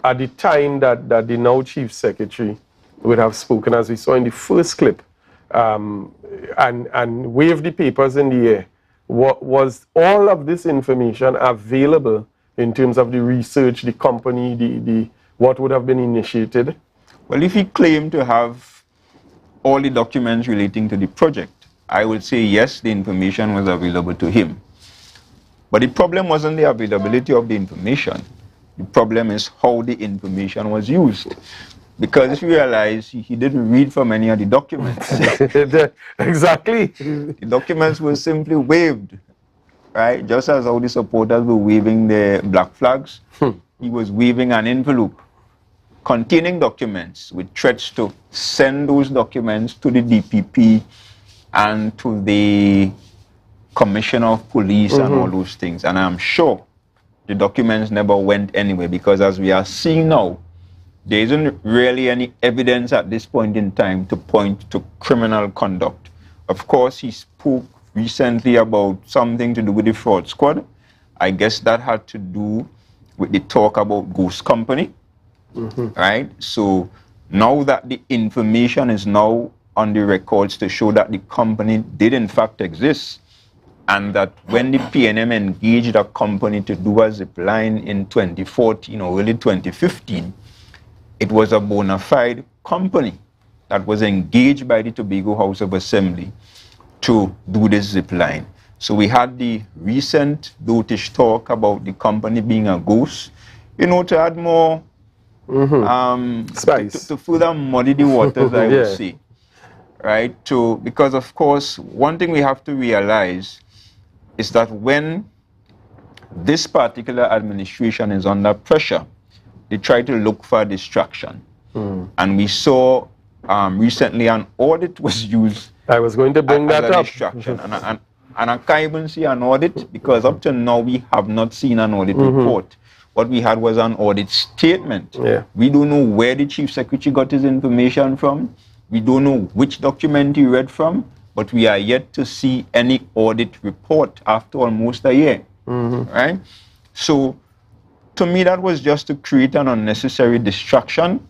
Speaker 1: at the time that the now Chief Secretary would have spoken, as we saw in the first clip, and waved the papers in the air? Was all of this information available in terms of the research, the company, what would have been initiated?
Speaker 11: Well, if he claimed to have all the documents relating to the project, I would say yes, the information was available to him. But the problem wasn't the availability of the information. The problem is how the information was used. Because if you realize, he didn't read from any of the documents.
Speaker 1: Exactly.
Speaker 11: The documents were simply waved, right? Just as how the supporters were waving their black flags, he was waving an envelope containing documents with threats to send those documents to the DPP and to the commissioner of police and all those things. And I'm sure the documents never went anywhere, because as we are seeing now, there isn't really any evidence at this point in time to point to criminal conduct. Of course, he spoke recently about something to do with the fraud squad. I guess that had to do with the talk about Ghost Company, right? So now that the information is now on the records to show that the company did in fact exist, and that when the PNM engaged a company to do a zipline in 2014 or early 2015, it was a bona fide company that was engaged by the Tobago House of Assembly to do this zipline. So we had the recent dotish talk about the company being a ghost, you know, to add more spice, to further muddy the waters, I would say, right? Because of course, one thing we have to realize is that when this particular administration is under pressure, they try to look for distraction. And we saw recently an audit was used.
Speaker 1: I was going to bring that up.
Speaker 11: Distraction. And I can't even see an audit, because up to now we have not seen an audit report. What we had was an audit statement. We don't know where the chief secretary got his information from. We don't know which document he read from, but we are yet to see any audit report after almost a year, right? So to me, that was just to create an unnecessary distraction,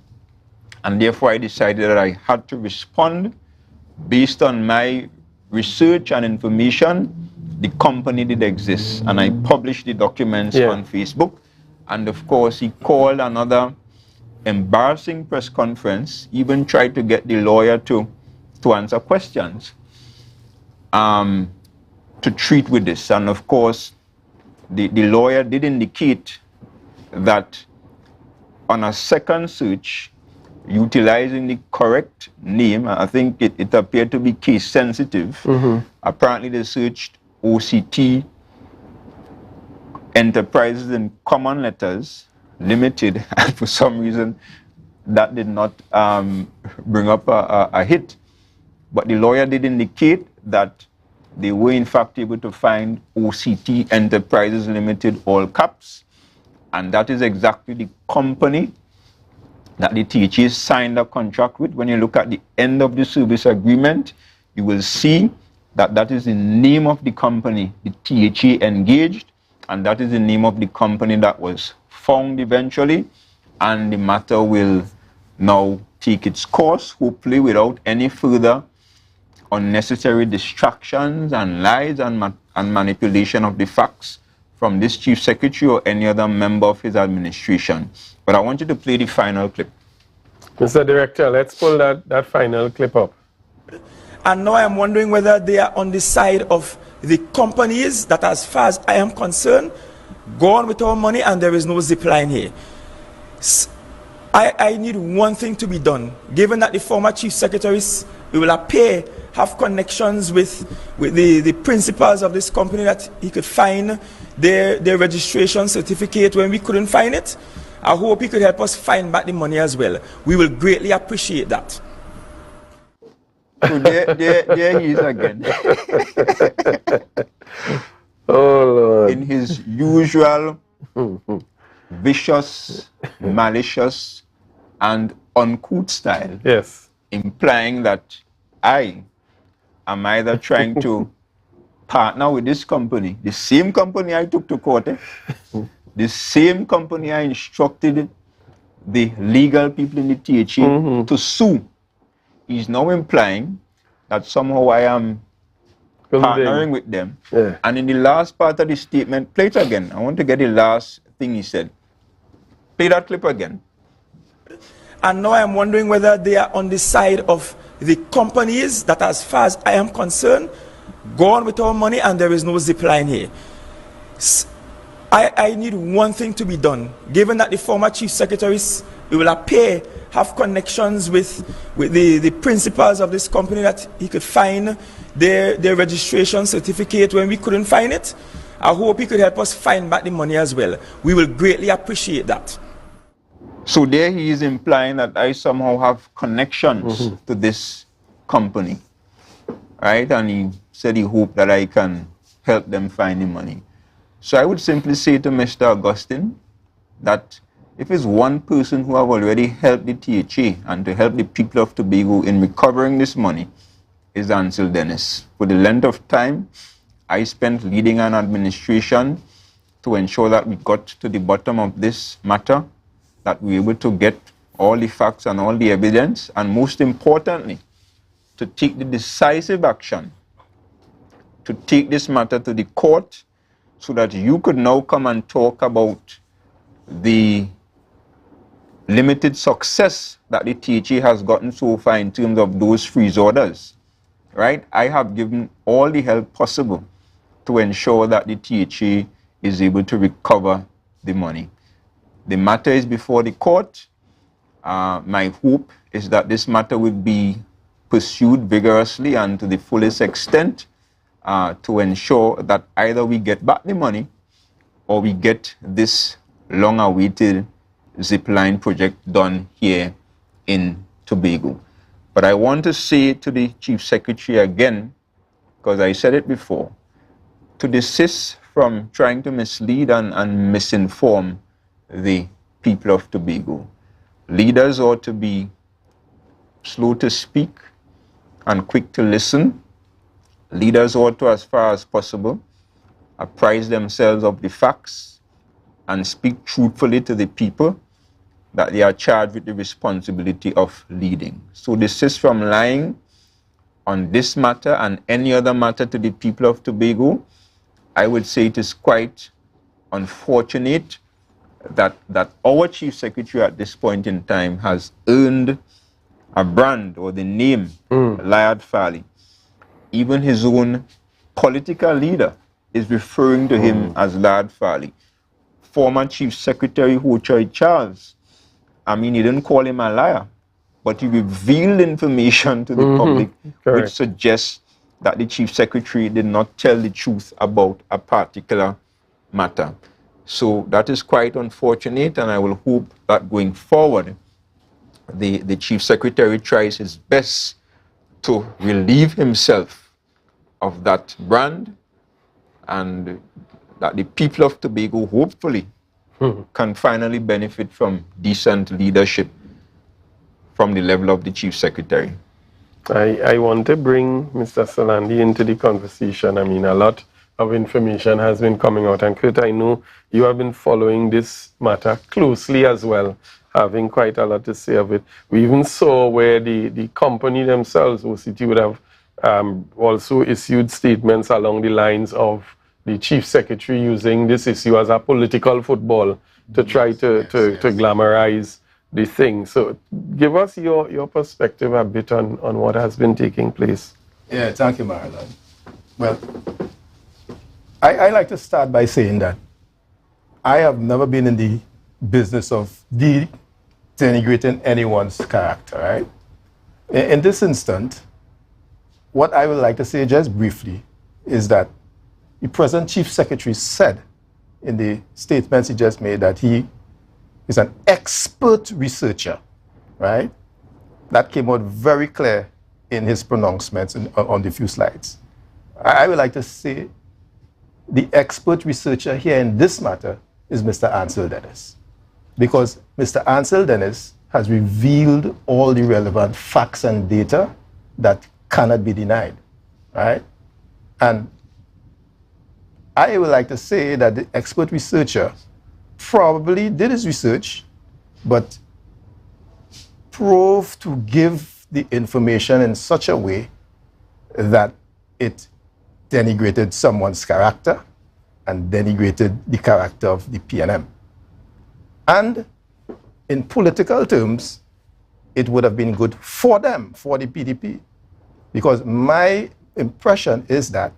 Speaker 11: and therefore I decided that I had to respond based on my research and information. The company did exist, and I published the documents on Facebook. And of course, he called another embarrassing press conference, even tried to get the lawyer to answer questions, to treat with this. And of course, the lawyer did indicate that on a second search, utilizing the correct name, I think it appeared to be case sensitive. Apparently they searched OCT Enterprises in Common Letters Limited, and for some reason that did not bring up a hit. But the lawyer did indicate that they were in fact able to find OCT Enterprises Limited, all caps, and that is exactly the company that the THA signed a contract with. When you look at the end of the service agreement, you will see that that is the name of the company the THA engaged, and that is the name of the company that was found eventually, and the matter will now take its course, hopefully without any further unnecessary distractions and lies and manipulation of the facts from this chief secretary or any other member of his administration. But I want you to play the final clip.
Speaker 1: Mr. Director, let's pull that final clip up.
Speaker 15: And now I'm wondering whether they are on the side of the companies that, as far as I am concerned, go on with our money and there is no zipline here. I need one thing to be done. Given that the former chief secretaries, we will appear, have connections with the principals of this company, that he could find their registration certificate when we couldn't find it. I hope he could help us find back the money as well. We will greatly appreciate that.
Speaker 11: So there he is again.
Speaker 1: Oh, Lord.
Speaker 11: In his usual vicious, malicious, and uncouth style.
Speaker 1: Yes.
Speaker 11: Implying that I am either trying to partner with this company, the same company I took to court, the same company I instructed the legal people in the THA to sue. He's now implying that somehow I am partnering with them. And in the last part of the statement, play it again. I want to get the last thing he said. Play that clip again.
Speaker 15: And now I'm wondering whether they are on the side of the companies that, as far as I am concerned, go on with our money and there is no zipline here. I need one thing to be done. Given that the former chief secretaries, we will appear, have connections with the principals of this company, that he could find their registration certificate when we couldn't find it. I hope he could help us find back the money as well. We will greatly appreciate that.
Speaker 11: So there he is implying that I somehow have connections to this company. right? And he said he hoped that I can help them find the money. So I would simply say to Mr. Augustine that if it's one person who have already helped the THA and to help the people of Tobago in recovering this money is Ansel Dennis. For the length of time I spent leading an administration to ensure that we got to the bottom of this matter, that we were able to get all the facts and all the evidence, and most importantly, to take the decisive action to take this matter to the court so that you could now come and talk about the limited success that the THA has gotten so far in terms of those freeze orders, right? I have given all the help possible to ensure that the THA is able to recover the money. The matter is before the court. My hope is that this matter will be pursued vigorously and to the fullest extent to ensure that either we get back the money or we get this long-awaited Zipline project done here in Tobago. But I want to say to the Chief Secretary again, because I said it before, to desist from trying to mislead and misinform the people of Tobago. Leaders ought to be slow to speak and quick to listen. Leaders ought to, as far as possible, apprise themselves of the facts and speak truthfully to the people that they are charged with the responsibility of leading. So desist from lying on this matter and any other matter to the people of Tobago. I would say it is quite unfortunate that our Chief Secretary at this point in time has earned a brand or the name Liard Farley. Even his own political leader is referring to him as Liard Farley. Former Chief Secretary Ho Choi Charles, I mean, he didn't call him a liar, but he revealed information to the public which suggests that the Chief Secretary did not tell the truth about a particular matter. So that is quite unfortunate, and I will hope that going forward, the Chief Secretary tries his best to relieve himself of that brand, and that the people of Tobago hopefully can finally benefit from decent leadership from the level of the Chief Secretary.
Speaker 1: I want to bring Mr. Solandi into the conversation. I mean, a lot of information has been coming out. And Kurt, I know you have been following this matter closely as well, having quite a lot to say of it. We even saw where the company themselves, OCT, would have also issued statements along the lines of the Chief Secretary using this issue as a political football to try to glamorize the thing. So give us your perspective a bit on what has been taking place.
Speaker 6: Yeah, thank you, Marlon. Well, I like to start by saying that I have never been in the business of denigrating anyone's character, right? In this instant, what I would like to say just briefly is that the present Chief Secretary said in the statements he just made that he is an expert researcher, right? That came out very clear in his pronouncements on the few slides. I would like to say the expert researcher here in this matter is Mr. Ansel Dennis, because Mr. Ansel Dennis has revealed all the relevant facts and data that cannot be denied, right? And I would like to say that the expert researcher probably did his research, but proved to give the information in such a way that it denigrated someone's character and denigrated the character of the PNM. And in political terms, it would have been good for them, for the PDP, because my impression is that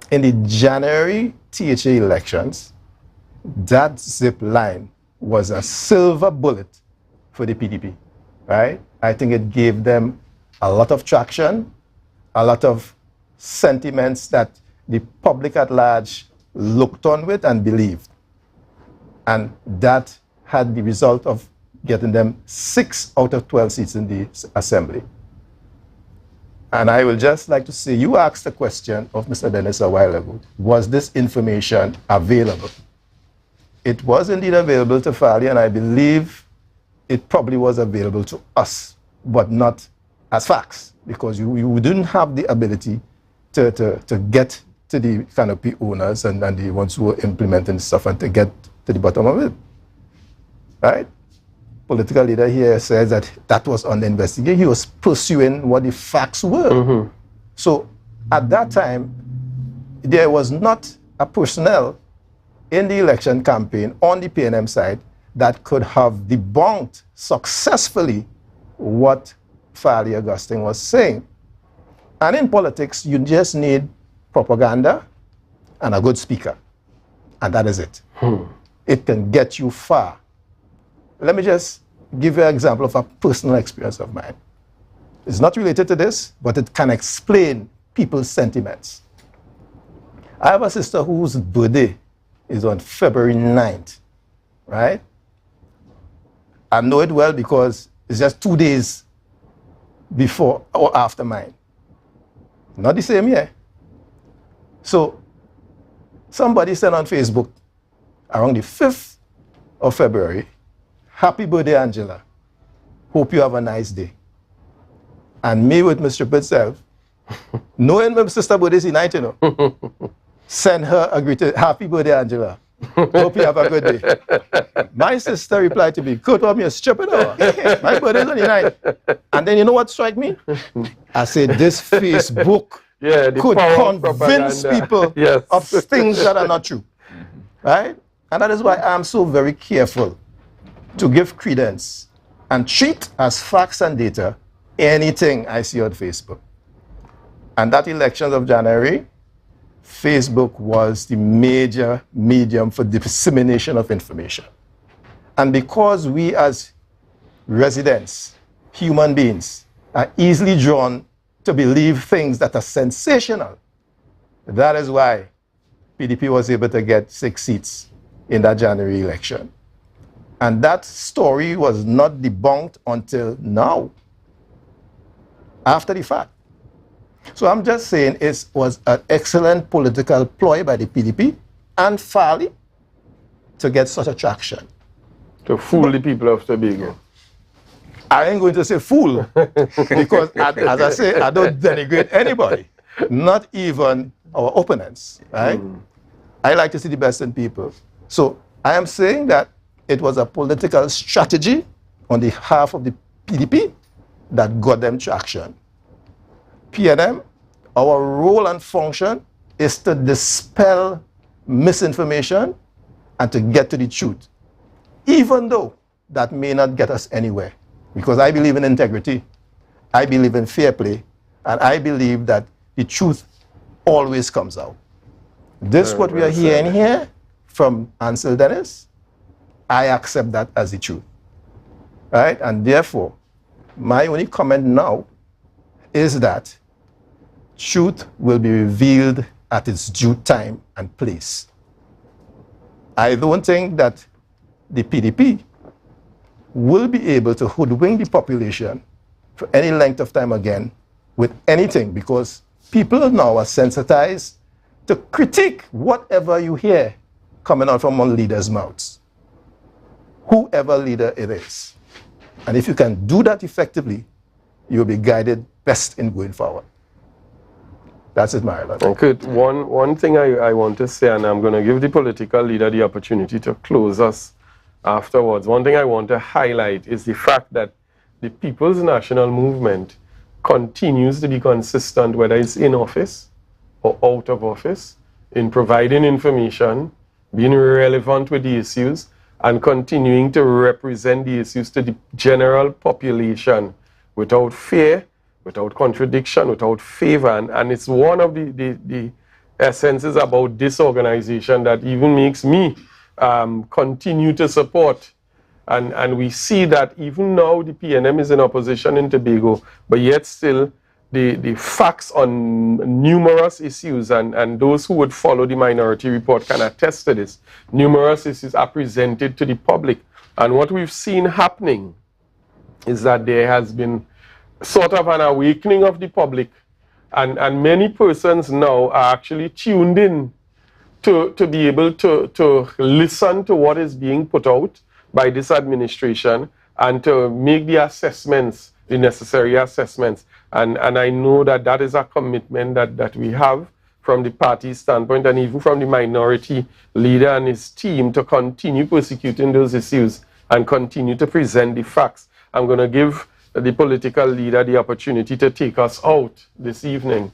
Speaker 6: in the January THA elections, that zip line was a silver bullet for the PDP, right? I think it gave them a lot of traction, a lot of sentiments that the public at large looked on with and believed. And that had the result of getting them 6 out of 12 seats in the assembly. And I will just like to say, you asked the question of Mr. Dennis a while ago, was this information available? It was indeed available to Fali, and I believe it probably was available to us, but not as facts, because you didn't have the ability to get to the canopy owners and the ones who were implementing stuff and to get to the bottom of it, right? Political leader here says that that was on the investigation. He was pursuing what the facts were. So at that time, there was not a personnel in the election campaign on the PNM side that could have debunked successfully what Fali Augustine was saying. And in politics, you just need propaganda and a good speaker. And that is it. It can get you far. Let me just give you an example of a personal experience of mine. It's not related to this, but it can explain people's sentiments. I have a sister whose birthday is on February 9th, right? I know it well because it's just 2 days before or after mine. Not the same year. So somebody said on Facebook around the 5th of February, happy birthday, Angela. Hope you have a nice day. And me with my stupid self, knowing my sister birthday is tonight, you know, send her a greeting, happy birthday, Angela. Hope you have a good day. My sister replied to me, Kurt, what, me a stupid or? My birthday is on the night. And then you know what struck me? I said, this Facebook could convince people of things that are not true. Right? And that is why I'm so very careful to give credence and treat as facts and data anything I see on Facebook. And that elections of January, Facebook was the major medium for dissemination of information. And because we as residents, human beings, are easily drawn to believe things that are sensational, that is why PDP was able to get 6 seats in that January election. And that story was not debunked until now, after the fact. So I'm just saying it was an excellent political ploy by the PDP and Fali to get such a traction.
Speaker 1: To fool the people of Tobago.
Speaker 6: I ain't going to say fool, because as I say, I don't denigrate anybody, not even our opponents, right? I like to see the best in people. So I am saying that it was a political strategy on the half of the PDP that got them traction. PNM, our role and function is to dispel misinformation and to get to the truth, even though that may not get us anywhere. Because I believe in integrity, I believe in fair play, and I believe that the truth always comes out. This what we are hearing here from Ansel Dennis, I accept that as the truth, right? And therefore, my only comment now is that truth will be revealed at its due time and place. I don't think that the PDP will be able to hoodwink the population for any length of time again with anything, because people now are sensitized to critique whatever you hear coming out from one leader's mouths, whoever leader it is. And if you can do that effectively, you'll be guided best in going forward. That's it, Marilyn.
Speaker 1: Okay, one thing I want to say, and I'm going to give the political leader the opportunity to close us afterwards. One thing I want to highlight is the fact that the People's National Movement continues to be consistent, whether it's in office or out of office, in providing information, being relevant with the issues, and continuing to represent the issues to the general population without fear, without contradiction, without favor. And it's one of the essences about this organization that even makes me continue to support. And we see that even now the PNM is in opposition in Tobago, but yet still the facts on numerous issues, and those who would follow the Minority Report can attest to this, numerous issues are presented to the public. And what we've seen happening is that there has been sort of an awakening of the public, and many persons now are actually tuned in to be able to listen to what is being put out by this administration and to make the assessments, the necessary assessments. And I know that that is a commitment that we have from the party standpoint and even from the minority leader and his team to continue persecuting those issues and continue to present the facts. I'm going to give the political leader the opportunity to take us out this evening.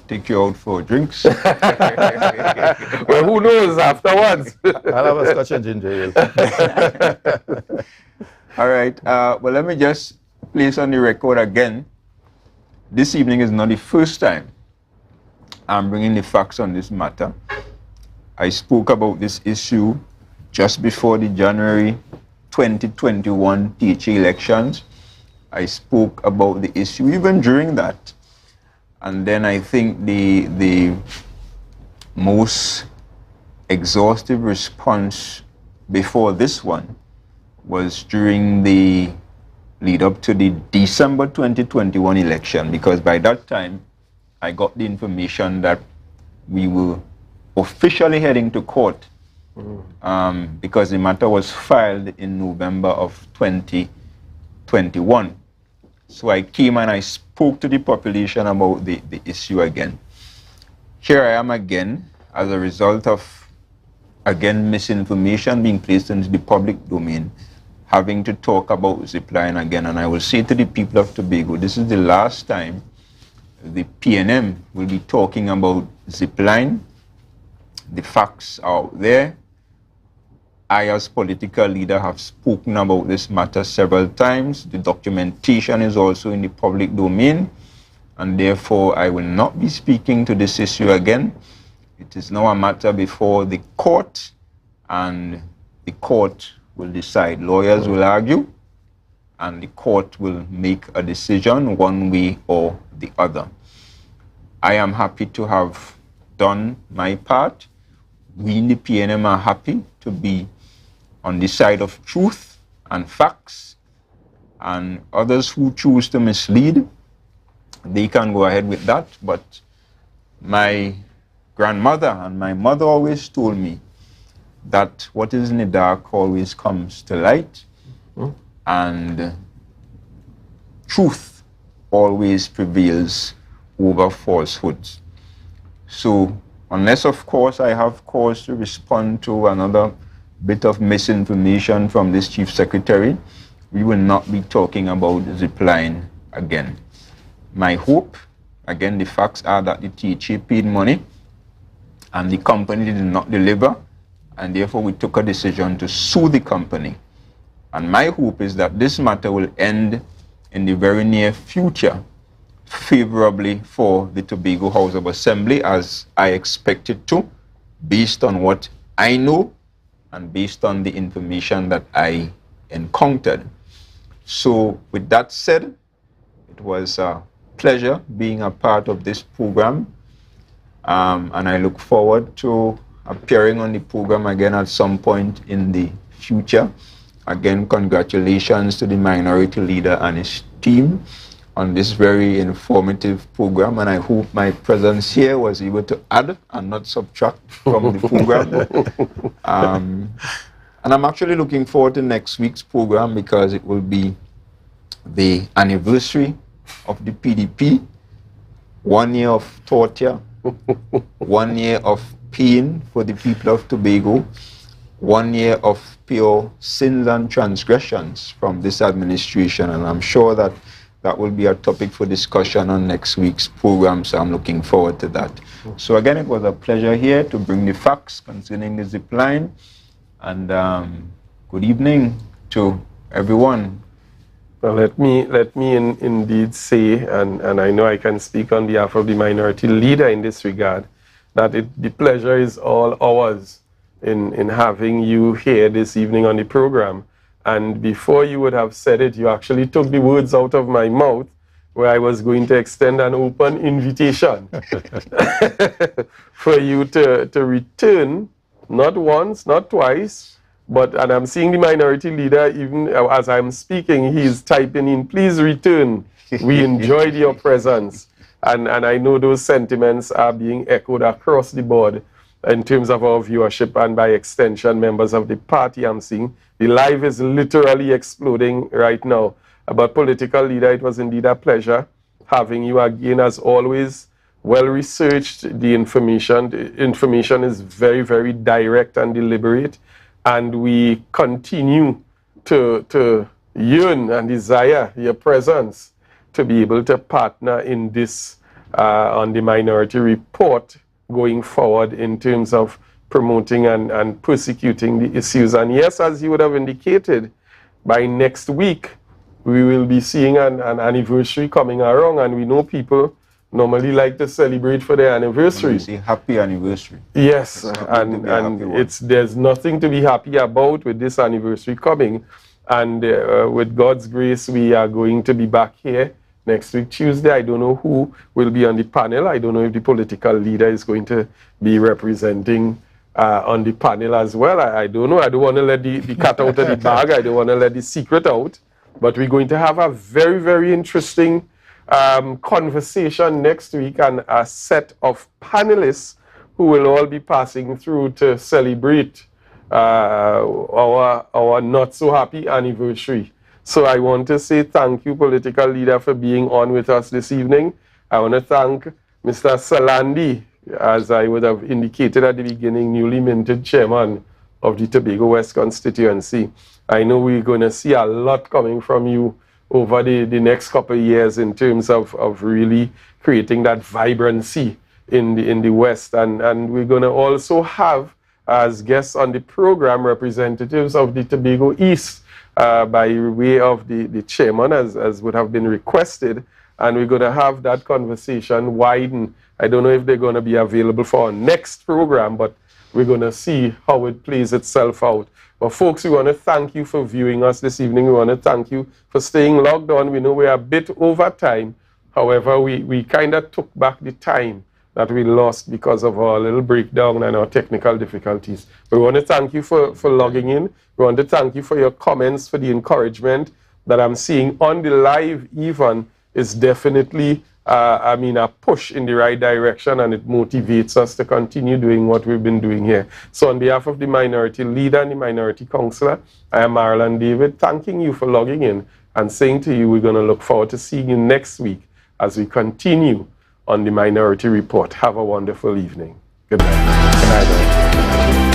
Speaker 11: Take you out for drinks.
Speaker 1: Well, who knows afterwards?
Speaker 6: I'll have a scotch and ginger ale.
Speaker 11: All right. Well, let me just place on the record again. This evening is not the first time I'm bringing the facts on this matter. I spoke about this issue just before the January 2021 THA elections. I spoke about the issue even during that. And then I think the most exhaustive response before this one was during the lead up to the December 2021 election, because by that time I got the information that we were officially heading to court because the matter was filed in November of 2021. So I came and I spoke to the population about the issue again. Here I am again as a result of, again, misinformation being placed into the public domain, having to talk about Zipline again. And I will say to the people of Tobago, this is the last time the PNM will be talking about Zipline. The facts are out there. I, as political leader, have spoken about this matter several times. The documentation is also in the public domain, and therefore I will not be speaking to this issue again. It is now a matter before the court, and the court will decide. Lawyers will argue, and the court will make a decision one way or the other. I am happy to have done my part. We in the PNM are happy to be on the side of truth and facts, and others who choose to mislead, they can go ahead with that. But my grandmother and my mother always told me that what is in the dark always comes to light, and truth always prevails over falsehoods. So unless, of course, I have cause to respond to another bit of misinformation from this Chief Secretary, we will not be talking about Zipline again. My hope, again, the facts are that the THA paid money and the company did not deliver, and therefore we took a decision to sue the company. And my hope is that this matter will end in the very near future favorably for the Tobago House of Assembly, as I expect it to, based on what I know and based on the information that I encountered. So with that said, it was a pleasure being a part of this program, and I look forward to appearing on the program again at some point in the future. Again, congratulations to the minority leader and his team on this very informative program, and I hope my presence here was able to add and not subtract from the program. And I'm actually looking forward to next week's program, because it will be the anniversary of the PDP, 1 year of torture, 1 year of pain for the people of Tobago, 1 year of pure sins and transgressions from this administration, and I'm sure that that will be a topic for discussion on next week's program, so I'm looking forward to that. So again, it was a pleasure here to bring the facts concerning the Zipline, and good evening to everyone.
Speaker 1: Well, let me indeed say, and I know I can speak on behalf of the minority leader in this regard, that the pleasure is all ours in having you here this evening on the program. And before you would have said it, you actually took the words out of my mouth, where I was going to extend an open invitation for you to return, not once, not twice, but, and I'm seeing the minority leader, even as I'm speaking, he's typing in, please return We enjoyed your presence. And I know those sentiments are being echoed across the board in terms of our viewership and by extension members of the party. I'm seeing the live is literally exploding right now. But political leader, it was indeed a pleasure having you again as always. Well researched, the information is very, very direct and deliberate, and we continue to yearn and desire your presence to be able to partner in this on the Minority Report going forward in terms of promoting and persecuting the issues. And yes, as you would have indicated, by next week we will be seeing an anniversary coming around, and we know people normally like to celebrate for their anniversary.
Speaker 11: Say happy anniversary.
Speaker 1: Yes, and there's nothing to be happy about with this anniversary coming. And with God's grace, we are going to be back here next week, Tuesday. I don't know who will be on the panel. I don't know if the political leader is going to be representing on the panel as well. I don't know. I don't want to let the cat out of the bag. I don't want to let the secret out. But we're going to have a very, very interesting conversation next week, and a set of panelists who will all be passing through to celebrate our not so happy anniversary. So I want to say thank you, political leader, for being on with us this evening. I want to thank Mr. Salandi, as I would have indicated at the beginning, newly minted chairman of the Tobago West constituency. I know we're going to see a lot coming from you over the next couple of years in terms of really creating that vibrancy in the West. And we're going to also have, as guests on the program, representatives of the Tobago East by way of the chairman, as would have been requested. And we're going to have that conversation widen. I don't know if they're going to be available for our next program, but we're going to see how it plays itself out. But folks, we want to thank you for viewing us this evening. We want to thank you for staying logged on. We know we're a bit over time. However, we kind of took back the time that we lost because of our little breakdown and our technical difficulties. We want to thank you for logging in. We want to thank you for your comments, for the encouragement that I'm seeing on the live even is definitely a push in the right direction, and it motivates us to continue doing what we've been doing here. So on behalf of the minority leader and the minority councillor, I am Marilyn David, thanking you for logging in and saying to you we're going to look forward to seeing you next week as we continue on the Minority Report. Have a wonderful evening. Good night. Good night.